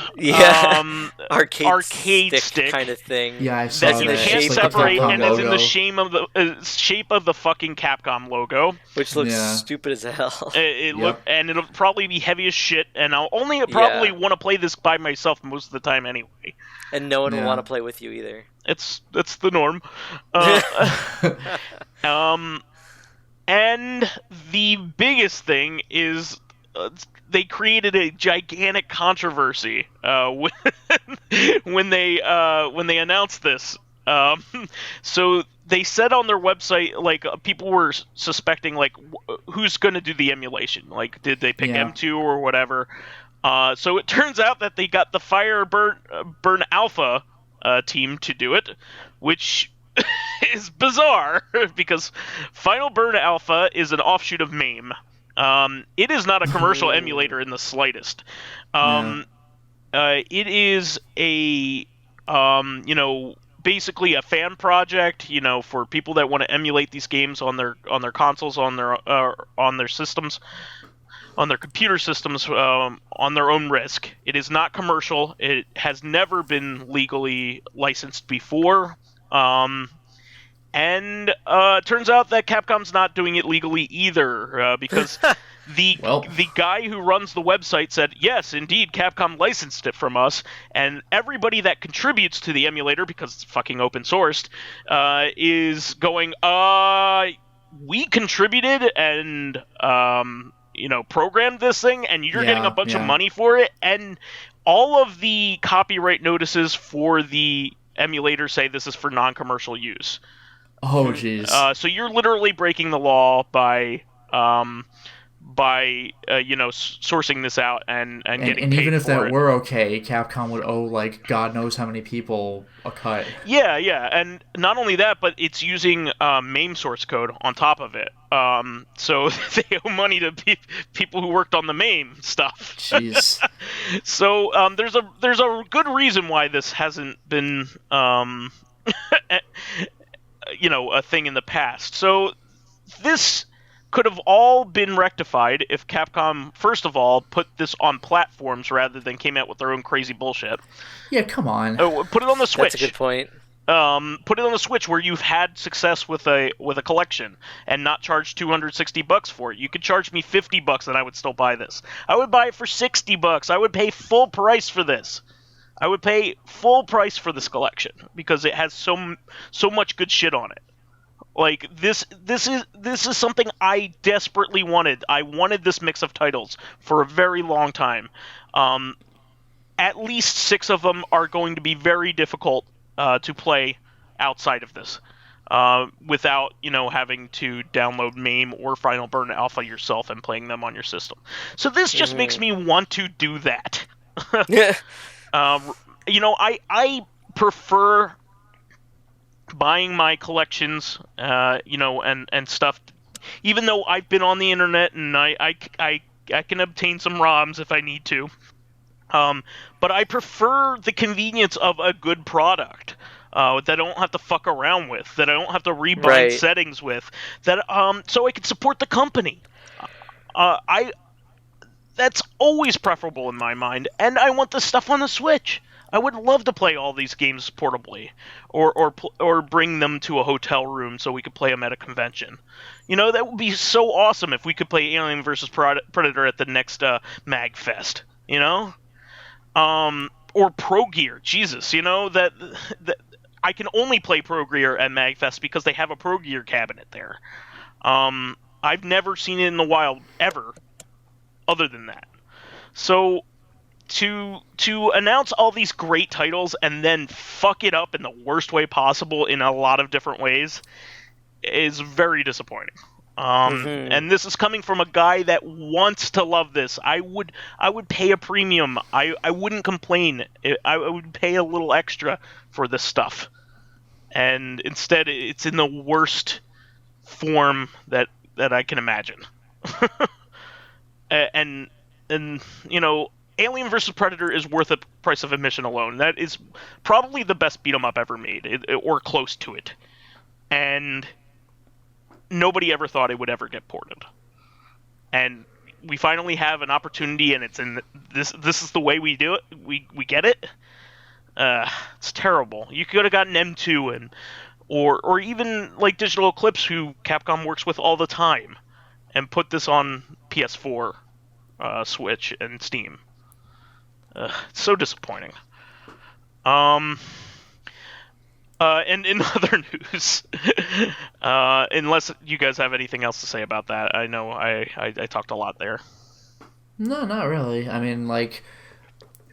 arcade stick kind of thing. Yeah, I saw that you can't separate, and is in the shape of the fucking Capcom logo, which looks stupid as hell. And it'll probably be heavy as shit, and I'll only probably want to play this by myself most of the time anyway. And no one will want to play with you either. It's the norm. And the biggest thing is they created a gigantic controversy when they announced this. So they said on their website, like, people were suspecting, like, who's going to do the emulation? Like, did they pick M2 or whatever? So it turns out that they got the Burn Alpha team to do it, which is bizarre because Final Burn Alpha is an offshoot of MAME. It is not a commercial emulator in the slightest. It is a basically a fan project, for people that want to emulate these games on their consoles, on their systems, on their computer systems, on their own risk. It is not commercial. It has never been legally licensed before. And it turns out that Capcom's not doing it legally either, because the guy who runs the website said, yes, indeed, Capcom licensed it from us, and everybody that contributes to the emulator, because it's fucking open sourced, is going, we contributed and, programmed this thing, and you're getting a bunch of money for it, and all of the copyright notices for the emulator say this is for non-commercial use. Oh, jeez. So you're literally breaking the law by by sourcing this out and getting and paid even if for that it. were okay, Capcom would owe like God knows how many people a cut. Yeah, and not only that, but it's using MAME source code on top of it. So they owe money to people who worked on the MAME stuff. Jeez. So there's a good reason why this hasn't been a thing in the past. So this could have all been rectified if Capcom, first of all, put this on platforms rather than came out with their own crazy bullshit. Yeah, come on. Put it on the Switch. That's a good point. Put it on the Switch where you've had success with a collection and not charge $260 for it. You could charge me $50 and I would still buy this. I would buy it for $60. I would pay full price for this. I would pay full price for this collection because it has so much good shit on it. Like this is something I desperately wanted. I wanted this mix of titles for a very long time. At least 6 of them are going to be very difficult to play outside of this, without having to download MAME or Final Burn Alpha yourself and playing them on your system. So this just makes me want to do that. I prefer buying my collections, and stuff. Even though I've been on the internet and I can obtain some ROMs if I need to. But I prefer the convenience of a good product that I don't have to fuck around with, that I don't have to rebind settings with, that so I can support the company. That's always preferable in my mind, and I want this stuff on the Switch. I would love to play all these games portably, or bring them to a hotel room so we could play them at a convention. That would be so awesome if we could play Alien vs. Predator at the next MagFest. Or Pro Gear. Jesus, that I can only play Pro Gear at MagFest because they have a Pro Gear cabinet there. I've never seen it in the wild ever, other than that. So to announce all these great titles and then fuck it up in the worst way possible in a lot of different ways is very disappointing. And this is coming from a guy that wants to love this. I would pay a premium. I wouldn't complain. I would pay a little extra for this stuff. And instead, it's in the worst form that I can imagine. and Alien vs. Predator is worth the price of admission alone. That is probably the best beat 'em up ever made, or close to it. And nobody ever thought it would ever get ported. And we finally have an opportunity, and it's in this is the way we do it. We get it. It's terrible. You could have gotten M2 or even like Digital Eclipse, who Capcom works with all the time, and put this on PS4, Switch, and Steam. It's so disappointing. And in other news, unless you guys have anything else to say about that, I know I talked a lot there. No, not really. I mean, like,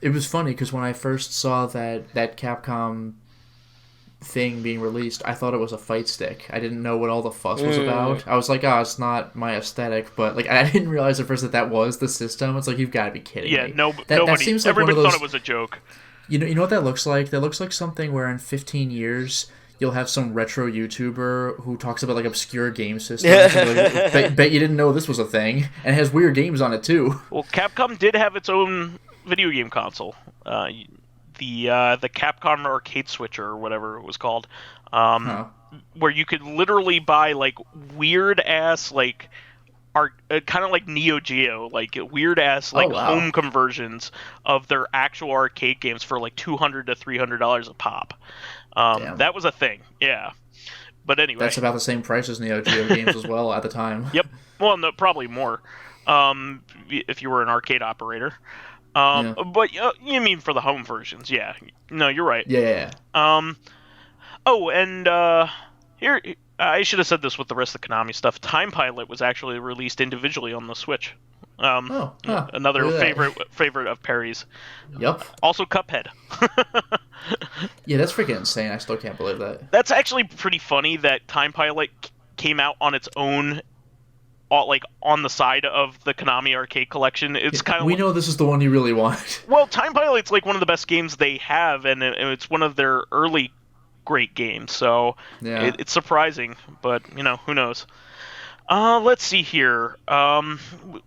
it was funny because when I first saw that Capcom thing being released, I thought it was a fight stick. I didn't know what all the fuss was about. I was like, oh, it's not my aesthetic, but like I didn't realize at first that was the system. It's like, you've got to be kidding me. Yeah, nobody. That seems like everybody one of those, thought it was a joke. You know what that looks like? That looks like something where in 15 years you'll have some retro YouTuber who talks about like obscure game systems. Like, bet you didn't know this was a thing, and it has weird games on it too. Well, Capcom did have its own video game console, the Capcom Arcade Switcher or whatever it was called, where you could literally buy like weird ass like kind of like Neo Geo, like weird ass like home conversions of their actual arcade games for like $200 to $300 a pop. That was a thing, yeah. But anyway, that's about the same price as Neo Geo games as well at the time. Yep. Well, no, probably more. If you were an arcade operator. But you mean for the home versions? Yeah. No, you're right. Yeah. Oh, and here. I should have said this with the rest of the Konami stuff. Time Pilot was actually released individually on the Switch. Another favorite of Perry's. Yep. Also Cuphead. Yeah, that's freaking insane. I still can't believe that. That's actually pretty funny that Time Pilot came out on its own like on the side of the Konami arcade collection. It's kind of we know this is the one you really want. Well, Time Pilot's like one of the best games they have, and it's one of their early great games. So it's surprising, but who knows. Let's see here.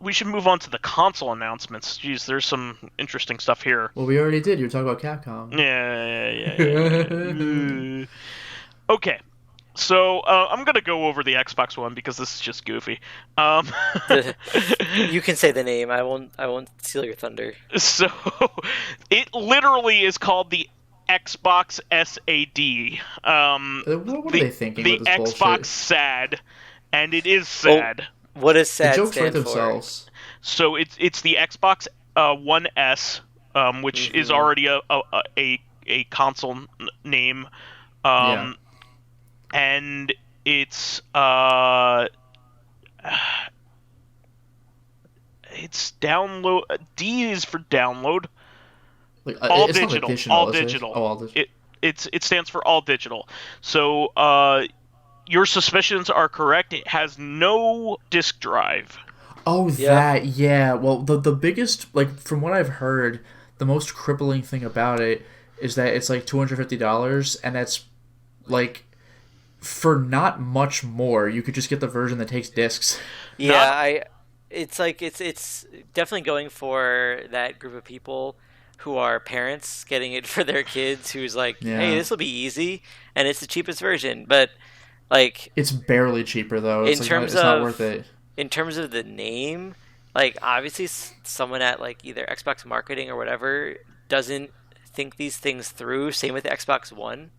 We should move on to the console announcements. Jeez, there's some interesting stuff here. Well, we already did. You were talking about Capcom. Yeah. Okay. So I'm gonna go over the Xbox One because this is just goofy. You can say the name. I won't steal your thunder. So it literally is called the Xbox SAD. What are they thinking? The with this Xbox bullshit? SAD, and it is sad. Well, what does SAD the jokes stand write themselves. So it's the Xbox One S, which is already a console name. And it's download. D is for download. Like, all it's digital. Not additional, all is digital. It? Oh, all digital. It stands for all digital. So your suspicions are correct. It has no disk drive. Oh, that, yeah. Well, the biggest, like, from what I've heard, the most crippling thing about it is that it's like $250, and that's like, for not much more, you could just get the version that takes discs. Yeah, it's definitely going for that group of people who are parents getting it for their kids, who's like, hey, this will be easy, and it's the cheapest version. But like, it's barely cheaper though. It's not worth it. In terms of the name, like, obviously someone at like either Xbox marketing or whatever doesn't think these things through. Same with the Xbox One.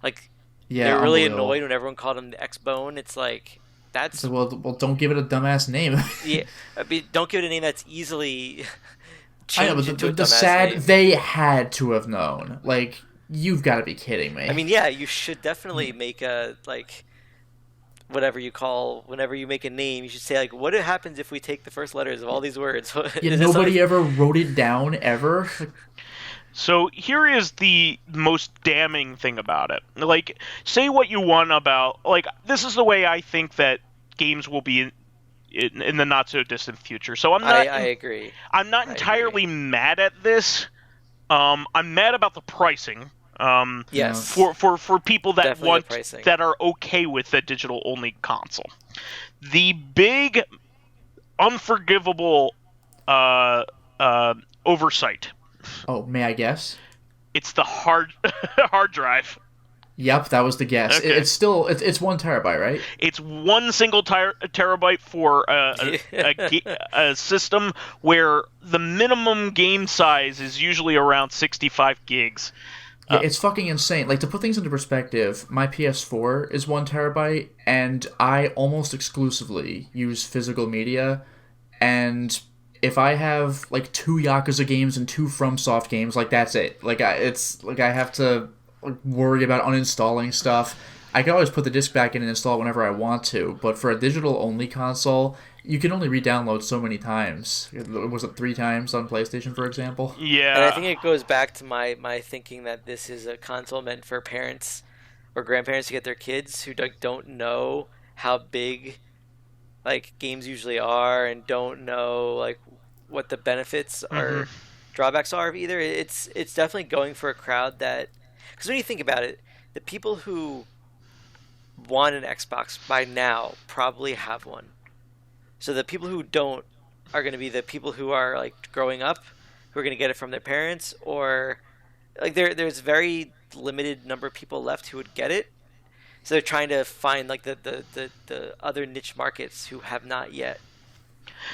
Like, they're really annoyed when everyone called them the X-Bone. It's like, that's... So, well, don't give it a dumbass name. Yeah, I mean, don't give it a name that's easily changed I know, but into a the dumbass sad, name. they had to have known. Like, you've got to be kidding me. I mean, yeah, you should definitely make a, like, whatever you call, whenever you make a name, you should say, like, what happens if we take the first letters of all these words? Yeah, nobody ever wrote it down, ever? So here is the most damning thing about it. Like, say what you want about... Like, this is the way I think that games will be in the not-so-distant future. So I'm not... I agree. I'm not entirely mad at this. I'm mad about the pricing. Yes. For people that Definitely that are okay with the digital-only console. The big, unforgivable oversight... Oh, may I guess? It's the hard drive. Yep, that was the guess. Okay. It's still 1 terabyte, right? It's one single terabyte for a system where the minimum game size is usually around 65 gigs. Yeah, it's fucking insane. Like, to put things into perspective, my PS4 is 1 terabyte, and I almost exclusively use physical media, and if I have like 2 Yakuza games and 2 FromSoft games, like, that's it. Like, I have to worry about uninstalling stuff. I can always put the disc back in and install it whenever I want to, but for a digital-only console, you can only re-download so many times. Was it 3 times on PlayStation, for example? Yeah. And I think it goes back to my thinking that this is a console meant for parents or grandparents to get their kids who don't know how big, like, games usually are, and don't know, like, what the benefits or drawbacks are of either. It's definitely going for a crowd that... Because when you think about it, the people who want an Xbox by now probably have one. So the people who don't are going to be the people who are, like, growing up, who are going to get it from their parents, or... Like, there's very limited number of people left who would get it. So they're trying to find, like, the other niche markets who have not yet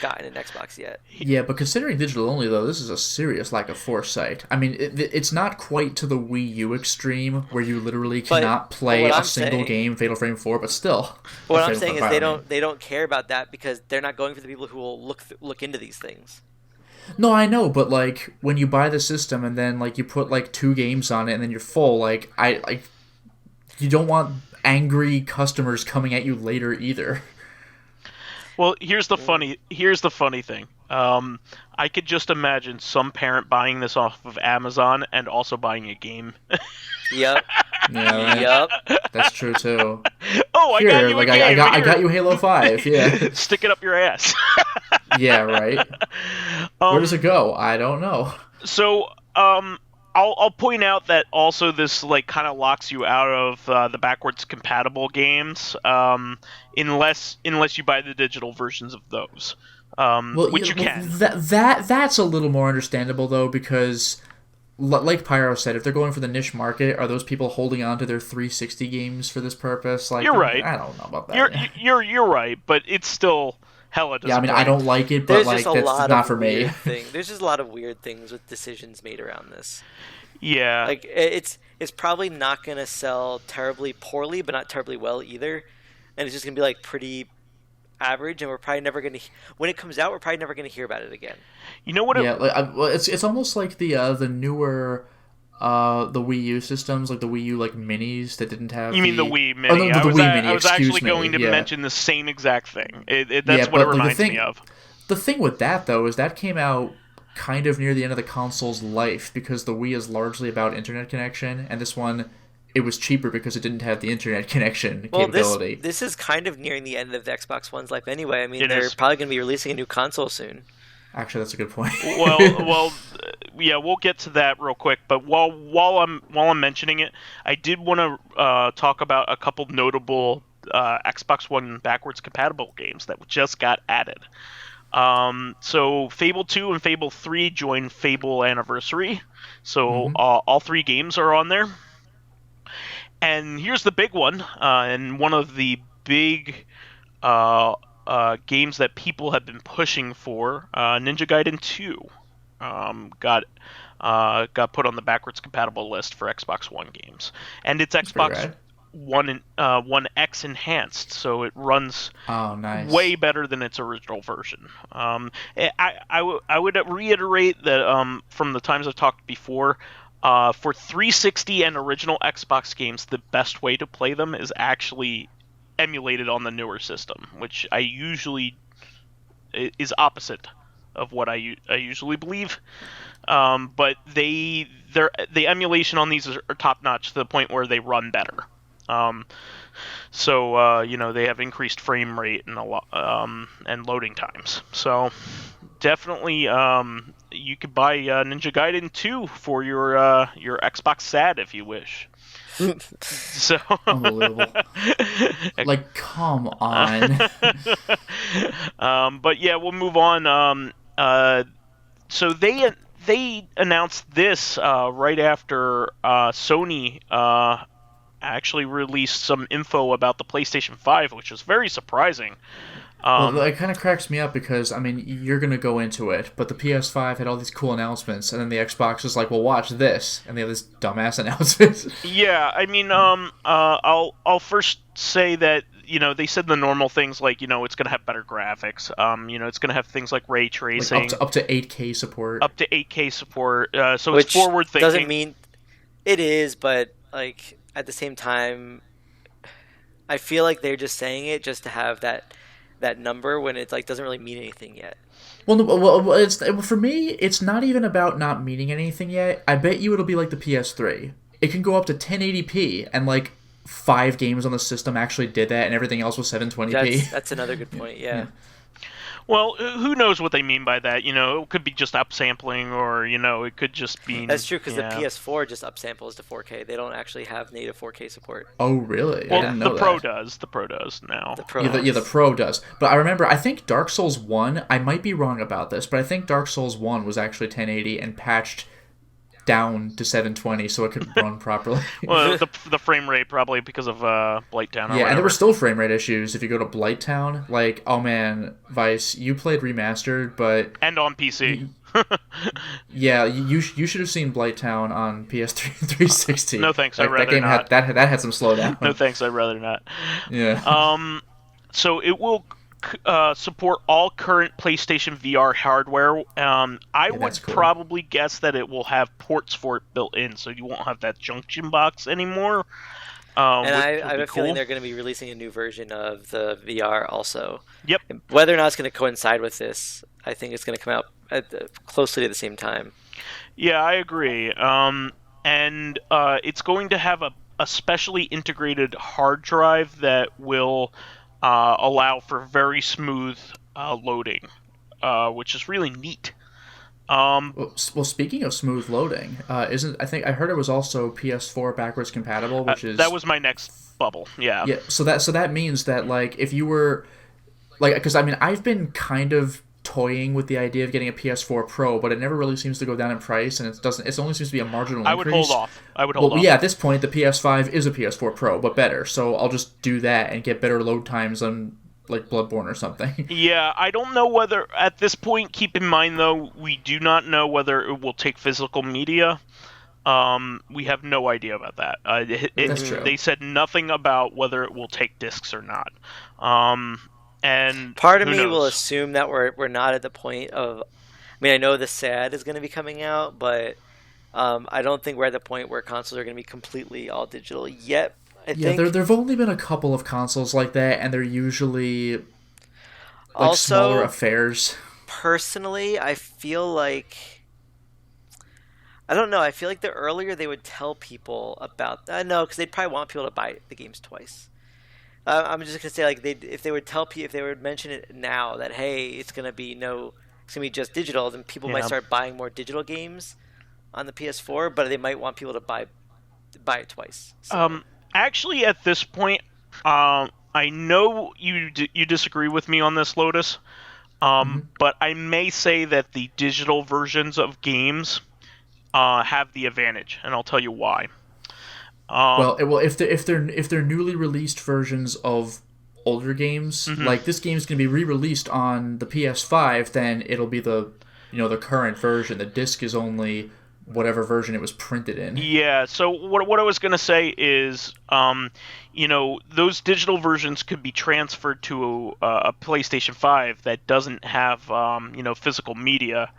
gotten an Xbox yet. Yeah, but considering digital only, though, this is a serious lack of foresight. I mean, it's not quite to the Wii U extreme, where you literally cannot play a single game, Fatal Frame 4, but still. What I'm saying is they don't care about that because they're not going for the people who will look into these things. No, I know, but, like, when you buy the system and then, like, you put, like, 2 games on it and then you're full, like, you don't want angry customers coming at you later either. Well, here's the funny thing. I could just imagine some parent buying this off of Amazon and also buying a game. Yep. Yeah, right? Yep. That's true too. Oh, I got Here, you like a game. I got you Halo 5. Yeah. Stick it up your ass. Yeah, right. Where does it go? I don't know. So, I'll point out that also this like kind of locks you out of the backwards compatible games, unless you buy the digital versions of those, Well, which you can. that's a little more understandable though, because like Pyro said, if they're going for the niche market, are those people holding on to their 360 games for this purpose? Like, You're right. I don't know about that. You're right, but it's still hella Yeah, I mean, I disappointing. don't like it, but There's like just a that's lot not of for me. weird things. There's just a lot of weird things with decisions made around this. Yeah. Like it's probably not gonna sell terribly poorly, but not terribly well either, and it's just gonna be like pretty average, and we're probably never gonna. When it comes out, we're probably never gonna hear about it again. You know what? Yeah, well, it's almost like the newer the Wii U systems, like the Wii U like minis that didn't have. You mean the Wii Mini? Oh, no, the Wii Mini. I was Excuse actually me. going to Yeah. mention the same exact thing. That's Yeah, what it but, like, reminds me of. The thing with that though is that came out kind of near the end of the console's life, because the Wii is largely about internet connection, and this one, it was cheaper because it didn't have the internet connection capability. This is kind of nearing the end of the Xbox One's life anyway. I mean, It they're is. probably going to be releasing a new console soon. Actually, that's a good point. well, yeah, we'll get to that real quick. But while I'm mentioning it, I did want to talk about a couple notable Xbox One backwards compatible games that just got added. So Fable 2 and Fable 3 joined Fable Anniversary. So all three games are on there. And here's the big one, and one of the big games that people have been pushing for, Ninja Gaiden 2, got put on the backwards compatible list for Xbox One games, and it's Xbox One X enhanced, so it runs way better than its original version. I would reiterate that from the times I've talked before. For 360 and original Xbox games, the best way to play them is actually emulated on the newer system, which I usually is opposite of what I usually believe. But the emulation on these are top notch to the point where they run better. So they have increased frame rate and and loading times. So definitely, you could buy Ninja Gaiden 2 for your Xbox SAD if you wish. So Unbelievable. Like, come on. But yeah, we'll move on. So they announced this right after Sony actually released some info about the PlayStation 5, which was very surprising. Well, it kind of cracks me up because, I mean, you're going to go into it, but the PS5 had all these cool announcements, and then the Xbox is like, well, watch this, and they have this dumbass announcement. Yeah, I mean, I'll first say that, they said the normal things like, it's going to have better graphics, it's going to have things like ray tracing. Like up to 8K support. Up to 8K support, so Which it's forward-thinking. Doesn't mean it is, but, like, at the same time, I feel like they're just saying it just to have that number when it like doesn't really mean anything yet. Well, it's for me. It's not even about not meaning anything yet. I bet you it'll be like the PS3. It can go up to 1080p, and like 5 games on the system actually did that, and everything else was 720p. That's another good point. Yeah. Well, who knows what they mean by that? It could be just upsampling, or it could just be. That's true, because the PS4 just upsamples to 4K. They don't actually have native 4K support. Oh, really? Well, I didn't know the Pro does. The Pro does now. The Pro the Pro does. But I remember, I think Dark Souls 1, I might be wrong about this, but I think Dark Souls 1 was actually 1080 and patched down to 720 so it could run properly. Well, the frame rate probably because of Blighttown. Yeah, and there were still frame rate issues if you go to Blighttown. Like, oh man, Vice, you played remastered, but and on PC. Yeah, you should have seen Blighttown on PS3 and 360. No thanks, like, I'd rather that game not. That had some slowdown. No thanks, I'd rather not. Yeah. So it will support all current PlayStation VR hardware. I would probably guess that it will have ports for it built in, so you won't have that junction box anymore. And I have a feeling they're going to be releasing a new version of the VR also. Yep. Whether or not it's going to coincide with this, I think it's going to come out closely at the same time. Yeah, I agree. And it's going to have a specially integrated hard drive that will allow for very smooth loading, which is really neat. Well, speaking of smooth loading, isn't I think I heard it was also PS4 backwards compatible, which is that was my next bubble. Yeah. Yeah. So that means that like if you were like, because I mean I've been kind of toying with the idea of getting a PS4 Pro, but it never really seems to go down in price, and it doesn't. It only seems to be a marginal increase. I would hold off. Well, yeah, at this point, the PS5 is a PS4 Pro, but better. So I'll just do that and get better load times on like Bloodborne or something. Yeah, I don't know whether at this point. Keep in mind though, we do not know whether it will take physical media. We have no idea about that. That's true. They said nothing about whether it will take discs or not. And part of me knows? will assume that we're not at the point of. I mean, I know the SAD is going to be coming out, but I don't think we're at the point where consoles are going to be completely all digital yet. I think there've only been a couple of consoles like that, and they're usually like also, smaller affairs. Personally, I feel like I don't know. I feel like the earlier they would tell people about no, because they'd probably want people to buy the games twice. I'm just gonna say like if they would mention it now that hey, it's gonna be just digital, then people might start buying more digital games on the PS4, but they might want people to buy it twice. So. Actually, at this point, I know you disagree with me on this, Lotus, but I may say that the digital versions of games have the advantage, and I'll tell you why. Well, if they're newly released versions of older games, like this game's gonna be re-released on the PS5, then it'll be the current version. The disc is only whatever version it was printed in. Yeah. So what I was gonna say is, those digital versions could be transferred to a PlayStation 5 that doesn't have physical media.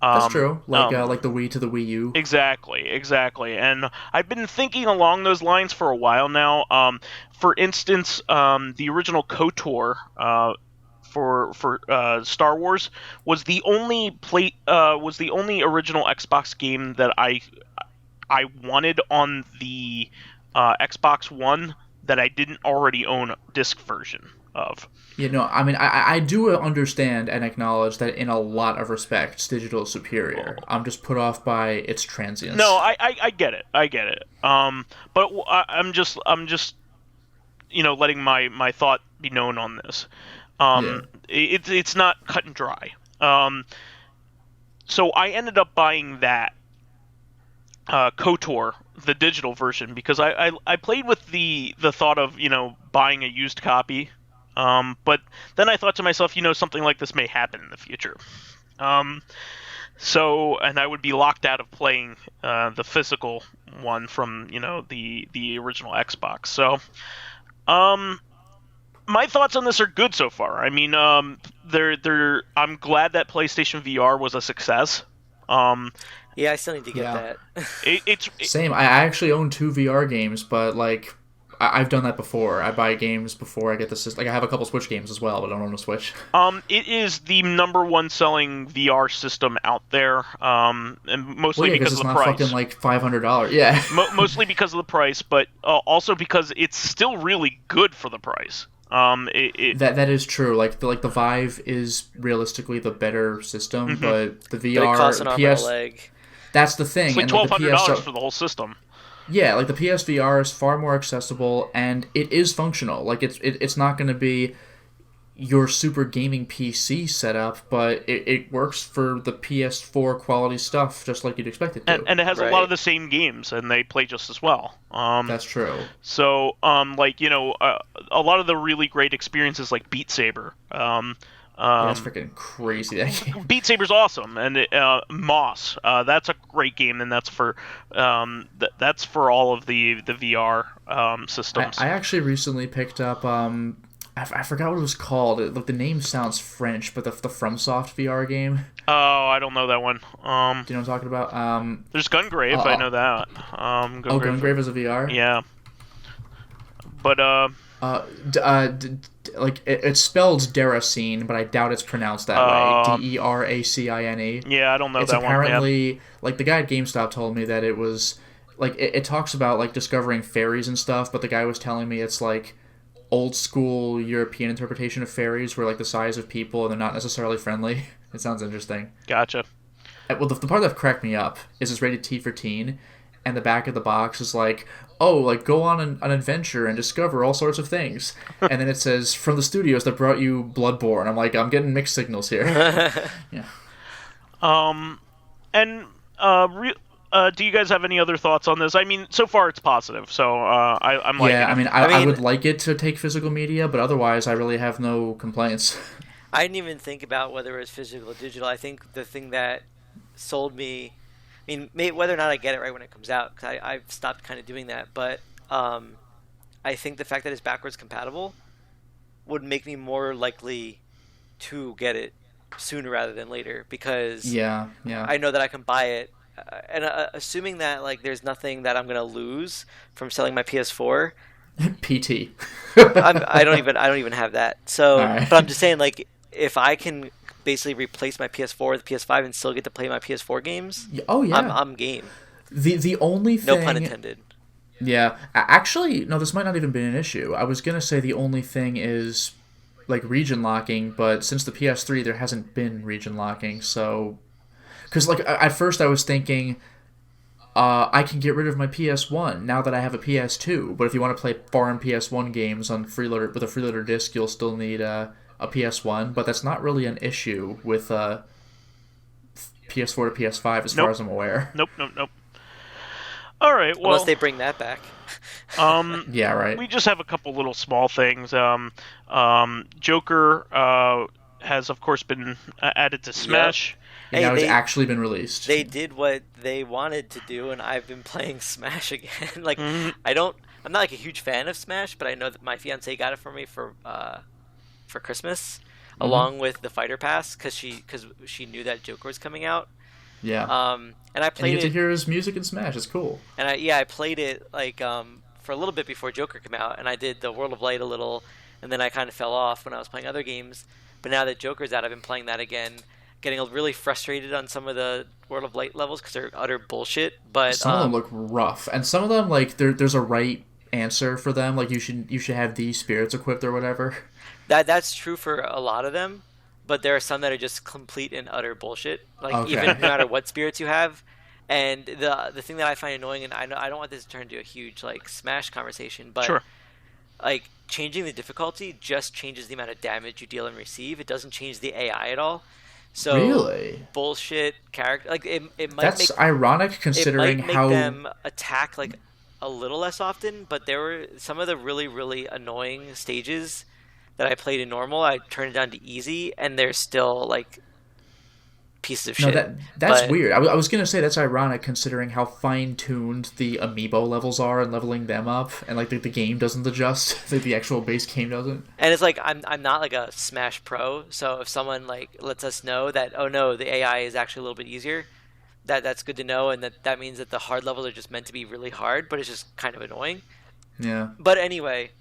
That's true. Like the Wii to the Wii U. Exactly. And I've been thinking along those lines for a while now. For instance, the original KOTOR for Star Wars was the only original Xbox game that I wanted on the Xbox One that I didn't already own a disc version of. I mean, I do understand and acknowledge that in a lot of respects, digital is superior. I'm just put off by its transience. No, I get it. But I'm just letting my thought be known on this. It's not cut and dry. So I ended up buying that KOTOR, the digital version, because I played with the thought of buying a used copy. But then I thought to myself, something like this may happen in the future. So, and I would be locked out of playing the physical one from, the original Xbox. So, my thoughts on this are good so far. I mean, I'm glad that PlayStation VR was a success. Yeah, I still need to get that. It's same. I actually own 2 VR games, but like. I've done that before. I buy games before I get the system. Like, I have a couple Switch games as well, but I don't own a Switch. It is the number one selling VR system out there, and mostly because of the price. It's not fucking like $500. Yeah. Mostly because of the price, but also because it's still really good for the price. That is true. Like the Vive is realistically the better system, but the VR, but it costs an arm and a leg. That's the thing. It's like $1,200 for the whole system. Yeah, like the PSVR is far more accessible, and it is functional. Like it's not going to be your super gaming PC setup, but it works for the PS4 quality stuff, just like you'd expect it to. And it has a lot of the same games, and they play just as well. That's true. So, a lot of the really great experiences, like Beat Saber. That's freaking crazy. That game. Beat Saber's awesome, and Moss. That's a great game, and that's for all of the VR systems. I actually recently picked up. I forgot what it was called. The name sounds French, but the FromSoft VR game. Oh, I don't know that one. Do you know what I'm talking about? There's Gungrave. I know that. Gungrave is a VR. Yeah. But like it's spelled Deracine, but I doubt it's pronounced that way. Deracine. Yeah, I don't know it's that one. It's apparently like the guy at GameStop told me that it was like it talks about like discovering fairies and stuff, but the guy was telling me it's like old school European interpretation of fairies, where like the size of people and they're not necessarily friendly. It sounds interesting. Gotcha. Well, the part that cracked me up is it's rated T for teen, and the back of the box is like, oh, like go on an adventure and discover all sorts of things. And then it says, from the studios that brought you Bloodborne. I'm like, I'm getting mixed signals here. Yeah. And do you guys have any other thoughts on this? I mean, so far it's positive, so I'm like, yeah. I would like it to take physical media, but otherwise, I really have no complaints. I didn't even think about whether it was physical or digital. I think the thing that sold me, I mean, whether or not I get it right when it comes out, because I've stopped kind of doing that, but I think the fact that it's backwards compatible would make me more likely to get it sooner rather than later, because I know that I can buy it, and assuming that like there's nothing that I'm gonna lose from selling my PS4. PT. I don't even have that. So, right. But I'm just saying, like, if I can basically replace my PS4 with the PS5 and still get to play my PS4 games, oh yeah, I'm game. The only thing, no pun intended. Yeah, actually, no, this might not even be an issue. I was gonna say the only thing is like region locking, but since the PS3, there hasn't been region locking, so because like at first I was thinking, I can get rid of my PS1 now that I have a PS2. But if you want to play foreign PS1 games on freeloader with a freeloader disc, you'll still need a PS1. But that's not really an issue with PS4 to PS5, as far as I'm aware. Nope. All right. Well, unless they bring that back. Yeah, right. We just have a couple little small things. Joker has, of course, been added to Smash. Yep. And now it's actually been released. They did what they wanted to do, and I've been playing Smash again. Like, I'm not like a huge fan of Smash, but I know that my fiance got it for me for Christmas, along with the Fighter Pass, because she knew that Joker was coming out. Yeah. And I played you get to hear his music in Smash. It's cool. And I played it like for a little bit before Joker came out, and I did the World of Light a little, and then I kind of fell off when I was playing other games. But now that Joker's out, I've been playing that again. Getting really frustrated on some of the World of Light levels because they're utter bullshit. But some of them look rough, and some of them like there's a right answer for them. Like you should have these spirits equipped or whatever. That's true for a lot of them, but there are some that are just complete and utter bullshit. Like even no matter what spirits you have. And the thing that I find annoying, and I don't want this to turn into a huge like Smash conversation, but sure. Like changing the difficulty just changes the amount of damage you deal and receive. It doesn't change the AI at all. So really? Bullshit character. Like it might. That's ironic considering it might make them attack like a little less often. But there were some of the really, really annoying stages that I played in normal. I turned it down to easy, and they're still like pieces of shit. That's weird. I was gonna say that's ironic considering how fine-tuned the amiibo levels are and leveling them up, and like the game doesn't adjust. The actual base game doesn't. And it's like I'm not like a Smash pro, so if someone like lets us know that, oh no, the AI is actually a little bit easier, that's good to know, and that means that the hard levels are just meant to be really hard, but it's just kind of annoying. Yeah. But anyway,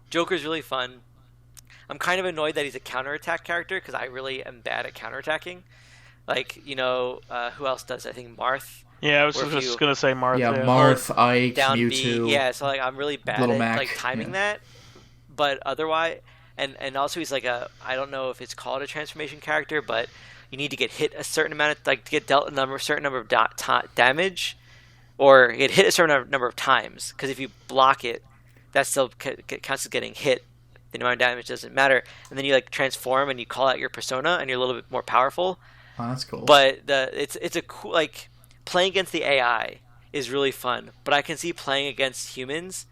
Joker's really fun. I'm kind of annoyed that he's a counterattack character because I really am bad at counterattacking. Like, who else does? I think Marth. Yeah, I was just going to say Marth. Yeah, Marth, Ike, down Mewtwo. B. Yeah, so like I'm really bad Little at Mac, like timing that. But otherwise, and also he's like I don't know if it's called a transformation character, but you need to get hit a certain amount of, like, to get dealt a certain number of damage, or get hit a certain number of times. Because if you block it, that still counts as getting hit. The amount of damage doesn't matter. And then you like transform and you call out your persona, and you're a little bit more powerful. Oh, that's cool. But it's a cool, like, playing against the AI is really fun. But I can see playing against humans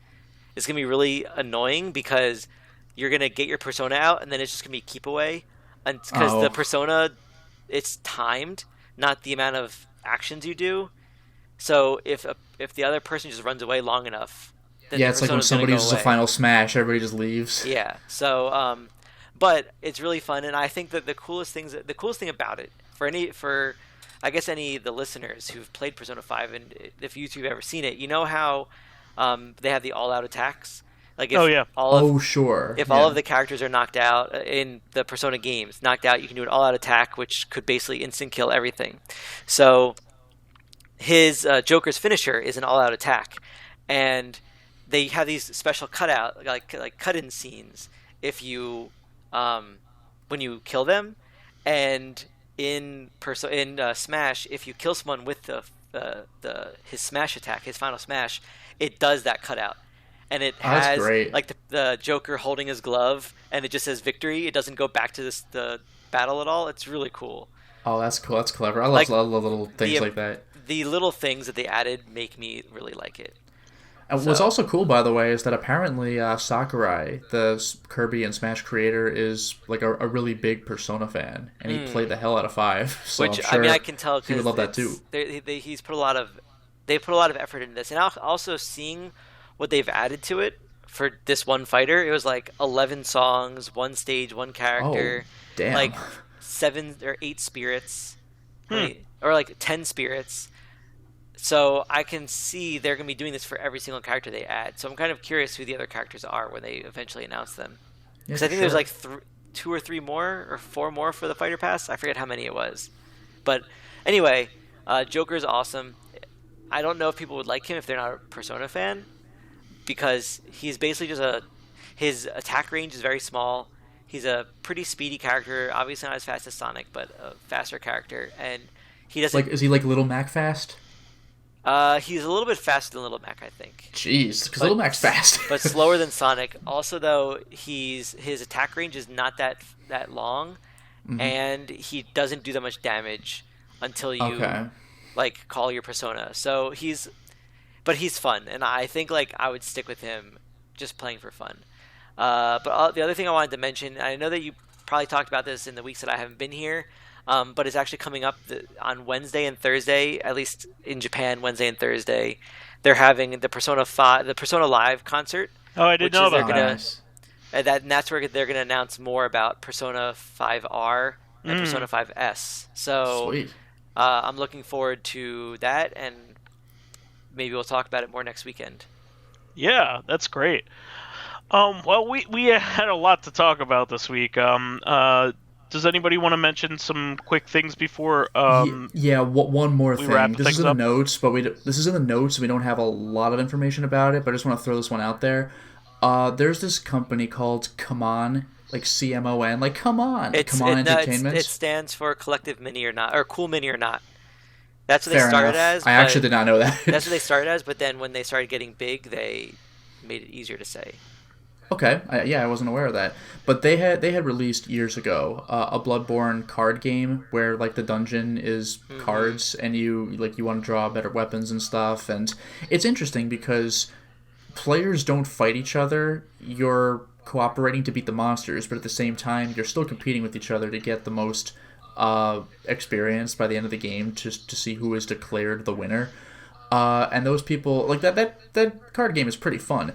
is gonna be really annoying because you're gonna get your persona out and then it's just gonna be keep away, and because the persona, it's timed, not the amount of actions you do. So if the other person just runs away long enough, then it's like when somebody uses a final smash, everybody just leaves. Yeah. So but it's really fun, and I think that the coolest thing about it for I guess any of the listeners who've played Persona 5, and if you've ever seen it, you know how they have the all-out attacks. Like if all of the characters are knocked out in the Persona games, you can do an all-out attack, which could basically instant kill everything. So his Joker's finisher is an all-out attack, and they have these special cutout like cut-in scenes if you when you kill them, and in Smash, if you kill someone with his smash attack, his final smash, it does that cutout. And it has like the Joker holding his glove, and it just says victory. It doesn't go back to the battle at all. It's really cool. Oh, that's cool. That's clever. I love little things like that. The little things that they added make me really like it. And what's also cool, by the way, is that apparently Sakurai, the Kirby and Smash creator, is like a really big Persona fan, and he played the hell out of 5. So which, I'm sure I mean, I can tell he would love that too. He's put a lot of effort into this, and also seeing what they've added to it for this one fighter. It was like 11 songs, one stage, one character. Oh, damn. Like 7 or 8 spirits, or like 10 spirits. So I can see they're going to be doing this for every single character they add. So I'm kind of curious who the other characters are when they eventually announce them. Because I think there's like 2 or 3 more or 4 more for the fighter pass. I forget how many it was. But anyway, Joker's awesome. I don't know if people would like him if they're not a Persona fan, because he's basically just his attack range is very small. He's a pretty speedy character, obviously not as fast as Sonic, but a faster character. And he doesn't... is he like Little Mac fast? He's a little bit faster than Little Mac, I think. Jeez, because Little Mac's fast. But slower than Sonic. Also, though, his attack range is not that long, and he doesn't do that much damage until you like call your Persona. So he's fun, and I think like I would stick with him just playing for fun. But the other thing I wanted to mention, I know that you probably talked about this in the weeks that I haven't been here, but it's actually coming up on Wednesday and Thursday, at least in Japan, Wednesday and Thursday. They're having the Persona Live concert. Oh, I didn't know about that. And that's where they're going to announce more about Persona 5R and Persona 5S. So I'm looking forward to that, and maybe we'll talk about it more next weekend. Yeah, that's great. Well, we had a lot to talk about this week. Does anybody want to mention some quick things before? One more thing. This is in the notes, but this is in the notes. We don't have a lot of information about it, but I just want to throw this one out there. There's this company called Come On, like CMON, like Come On, Come On Entertainment. It stands for Collective Mini or Not, or Cool Mini or Not. That's what they started as. I actually did not know that. That's what they started as, but then when they started getting big, they made it easier to say. Okay, I wasn't aware of that. But they had released years ago a Bloodborne card game where like the dungeon is cards, and you want to draw better weapons and stuff. And it's interesting because players don't fight each other. You're cooperating to beat the monsters, but at the same time, you're still competing with each other to get the most experience by the end of the game, just to see who is declared the winner. And those people, like that card game is pretty fun.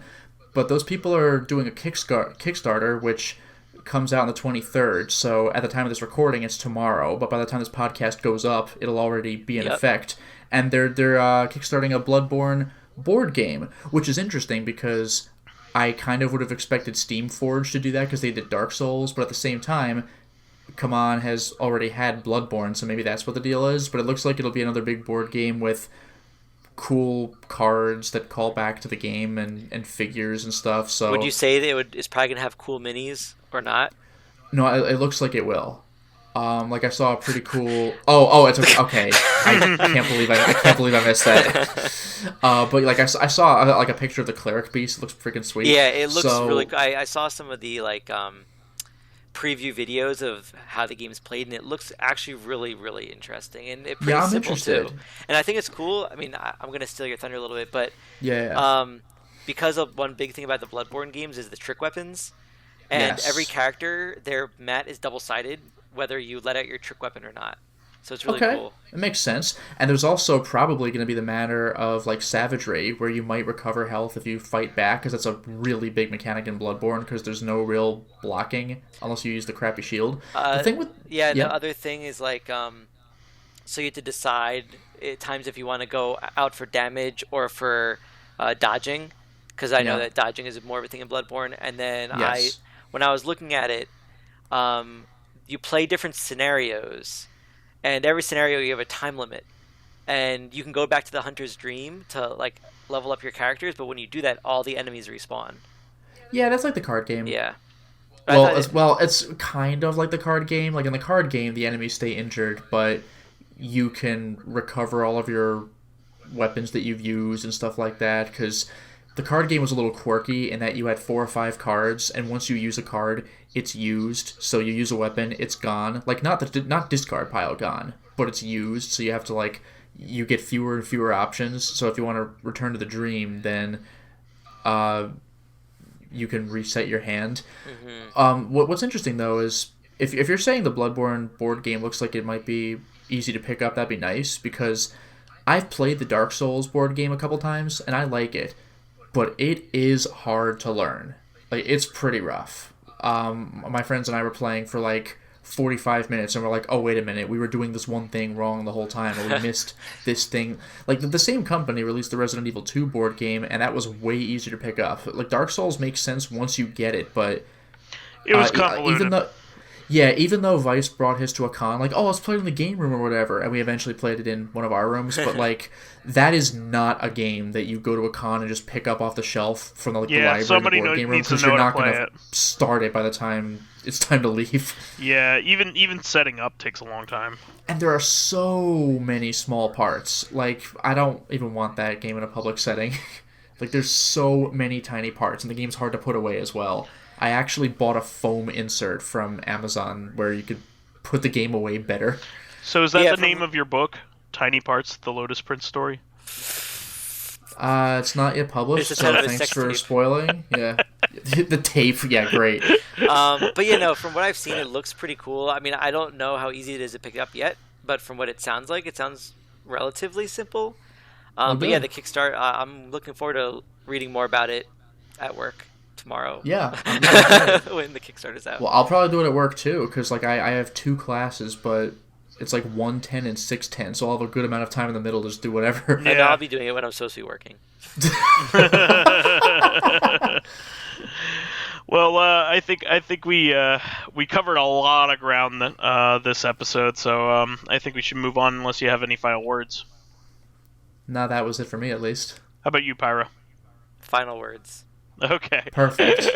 But those people are doing a Kickstarter, which comes out on the 23rd. So at the time of this recording, it's tomorrow. But by the time this podcast goes up, it'll already be in effect. And they're kickstarting a Bloodborne board game, which is interesting because I kind of would have expected Steamforged to do that because they did Dark Souls. But at the same time, Come On has already had Bloodborne, so maybe that's what the deal is. But it looks like it'll be another big board game with cool cards that call back to the game and figures and stuff. So would you say that it's probably gonna have cool minis or not? No, it looks like it will. Like I saw a pretty cool. Oh, it's okay. I can't believe I missed that. But like I saw like a picture of the cleric beast. It looks freaking sweet. Yeah, it looks really. I saw some of the like preview videos of how the game's played, and it looks actually really, really interesting, and it's pretty simple too. And I think it's cool. I mean, I'm going to steal your thunder a little bit, but because of one big thing about the Bloodborne games is the trick weapons, and every character, their mat is double-sided, whether you let out your trick weapon or not. So it's really cool. It makes sense. And there's also probably going to be the matter of like savagery, where you might recover health if you fight back, because that's a really big mechanic in Bloodborne, because there's no real blocking unless you use the crappy shield. The other thing is like, so you have to decide at times if you want to go out for damage or for dodging, because I know that dodging is more of a thing in Bloodborne. And then when I was looking at it, you play different scenarios. And every scenario, you have a time limit. and you can go back to the hunter's dream to like level up your characters, but when you do that, all the enemies respawn. Yeah, that's like the card game. Yeah. It's kind of like the card game. Like in the card game, the enemies stay injured, but you can recover all of your weapons that you've used and stuff like that, because the card game was a little quirky in that you had 4 or 5 cards, and once you use a card, it's used. So you use a weapon, it's gone. Like not discard pile gone, but it's used. So you have to you get fewer and fewer options. So if you want to return to the dream, then you can reset your hand. What's interesting though is if you're saying the Bloodborne board game looks like it might be easy to pick up, that'd be nice, because I've played the Dark Souls board game a couple times and I like it, but it is hard to learn. Like, it's pretty rough. My friends and I were playing for 45 minutes and we're like, oh, wait a minute, we were doing this one thing wrong the whole time, or we missed this thing. Like, the same company released the Resident Evil 2 board game, and that was way easier to pick up. Like, Dark Souls makes sense once you get it, but it was convoluted. Even though Vice brought his to a con, let's play it in the game room or whatever, and we eventually played it in one of our rooms, but, that is not a game that you go to a con and just pick up off the shelf from the library or the board game room, because you're not going to start it by the time it's time to leave. Yeah, even setting up takes a long time. And there are so many small parts. I don't even want that game in a public setting. There's so many tiny parts, and the game's hard to put away as well. I actually bought a foam insert from Amazon where you could put the game away better. So is that the name of your book? Tiny Parts, The Lotus Prince Story? It's not yet published, so thanks for spoiling. Yeah. The tape, yeah, great. But from what I've seen, it looks pretty cool. I mean, I don't know how easy it is to pick up yet, but from what it sounds like, it sounds relatively simple. But yeah, the Kickstart, I'm looking forward to reading more about it at work tomorrow. Yeah. When the Kickstarter's out. Well, I'll probably do it at work too, because I have 2 classes, but it's 110 and 610, so I'll have a good amount of time in the middle to just do whatever. Yeah. And I'll be doing it when I'm supposed to be working. Well, I think we covered a lot of ground this episode, so I think we should move on unless you have any final words. No, that was it for me, at least. How about you, Pyro? Final words. Okay. Perfect.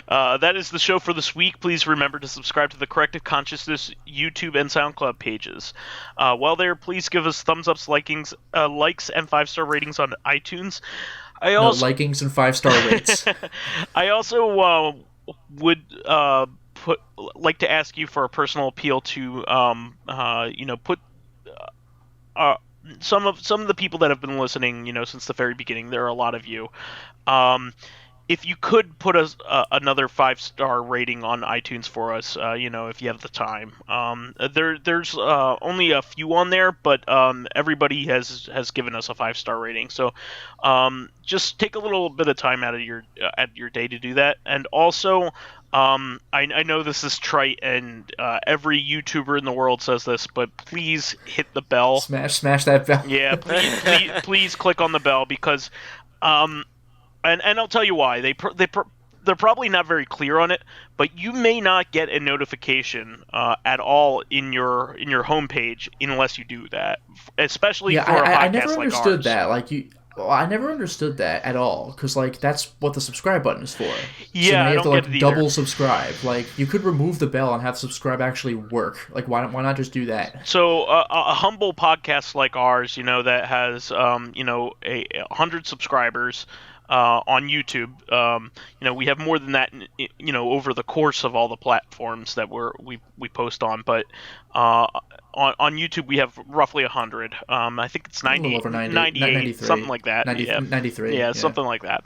That is the show for this week. Please remember to subscribe to the Corrective Consciousness YouTube and Soundcloud pages. While there, please give us thumbs ups, likes, and 5-star ratings on iTunes. Likings and 5-star rates. I also would like to ask you for a personal appeal to put some of the people that have been listening, since the very beginning. There are a lot of you. If you could put another 5-star rating on iTunes for us, if you have the time. There's only a few on there, but everybody has given us a 5-star rating. So just take a little bit of time out of your day to do that. And also, I know this is trite, and every YouTuber in the world says this, but please hit the bell. Smash that bell. Yeah, please click on the bell, because and I'll tell you why. They're probably not very clear on it, but you may not get a notification at all in your homepage unless you do that. Especially for a podcast I never understood like that. I never understood that at all, because that's what the subscribe button is for. Yeah, so now you have I don't to double subscribe. You could remove the bell and have subscribe actually work. Why not just do that? So a humble podcast like ours, that has 100 subscribers on YouTube, we have more than that, over the course of all the platforms that we post on, but on YouTube we have roughly 100. I think it's 90, over 90, 98, something like that. 93. Yeah, something like that.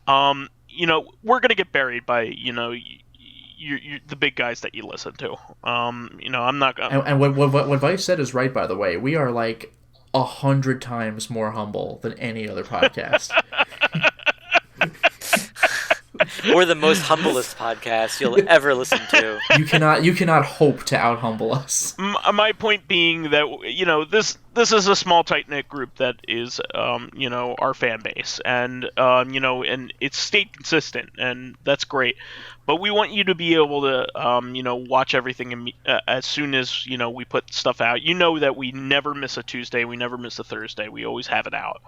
We're gonna get buried by the big guys that you listen to. I'm not gonna. And what Vice said is right, by the way. We are 100 times more humble than any other podcast. We're the most humblest podcast you'll ever listen to. You cannot hope to out humble us. My point being that this is a small tight knit group that is our fan base, and and it's stayed consistent, and that's great. But we want you to be able to watch everything as soon as we put stuff out. You know that we never miss a Tuesday, we never miss a Thursday. We always have it out.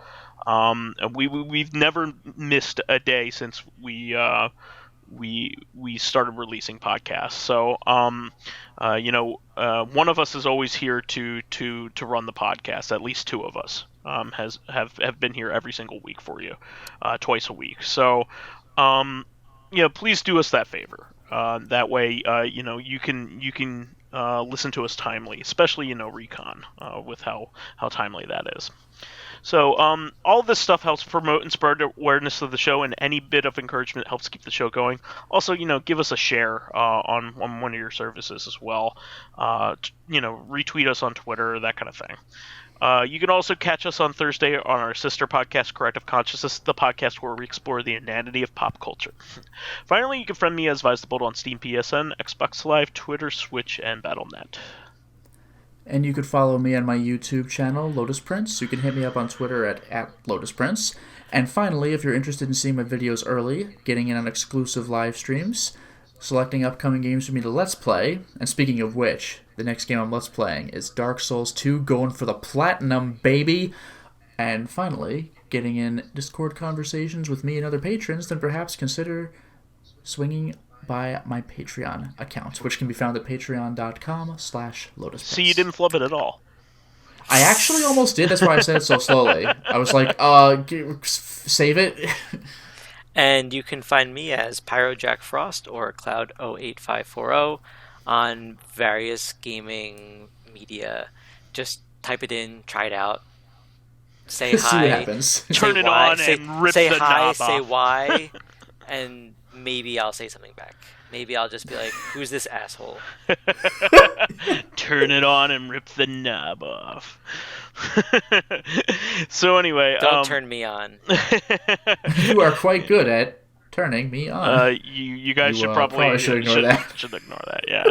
We've never missed a day since we started releasing podcasts. So one of us is always here to run the podcast. At least two of us have been here every single week for you, twice a week. So please do us that favor. That way you can listen to us timely, especially Recon, with how timely that is. So all this stuff helps promote and spread awareness of the show, and any bit of encouragement helps keep the show going. Also, give us a share on one of your services as well. Retweet us on Twitter, that kind of thing. You can also catch us on Thursday on our sister podcast, Corrective Consciousness, the podcast where we explore the inanity of pop culture. Finally, you can friend me as vysethebold on Steam, PSN, Xbox Live, Twitter, Switch, and Battle.net. And you could follow me on my YouTube channel, Lotus Prince. You can hit me up on Twitter at Lotus Prince. And finally, if you're interested in seeing my videos early, getting in on exclusive live streams, selecting upcoming games for me to Let's Play, and speaking of which, the next game I'm Let's Playing is Dark Souls 2, going for the Platinum, baby! And finally, getting in Discord conversations with me and other patrons, then perhaps consider swinging by my Patreon account, which can be found at patreon.com/LotusPrince. See, you didn't flub it at all. I actually almost did. That's why I said it so slowly. I was like, save it. And you can find me as PyroJackFrost or Cloud08540 on various gaming media. Just type it in, try it out, say hi. See what happens. Turn it on and rip the knob off. Say why, and maybe I'll say something back. Maybe I'll just be like, who's this asshole? Turn it on and rip the knob off. So anyway... Don't turn me on. You are quite good at turning me on. You guys should probably ignore that, yeah.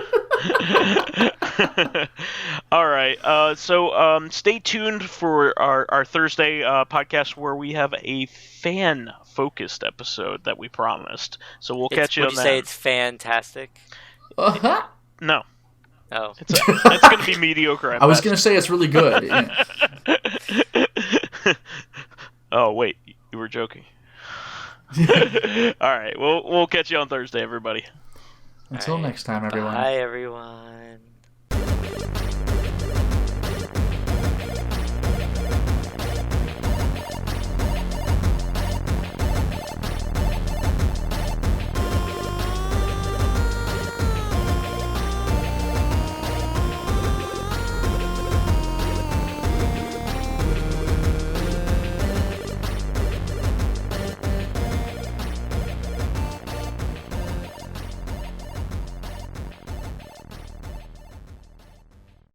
All right, so stay tuned for our Thursday podcast where we have a fan-focused episode that we promised. So we'll catch you on that. Would you say it's fantastic? No. Oh. It's going to be mediocre. I was going to say it's really good. Yeah. Oh, wait. You were joking. All right. We'll catch you on Thursday, everybody. Until next time, everyone. Bye, everyone.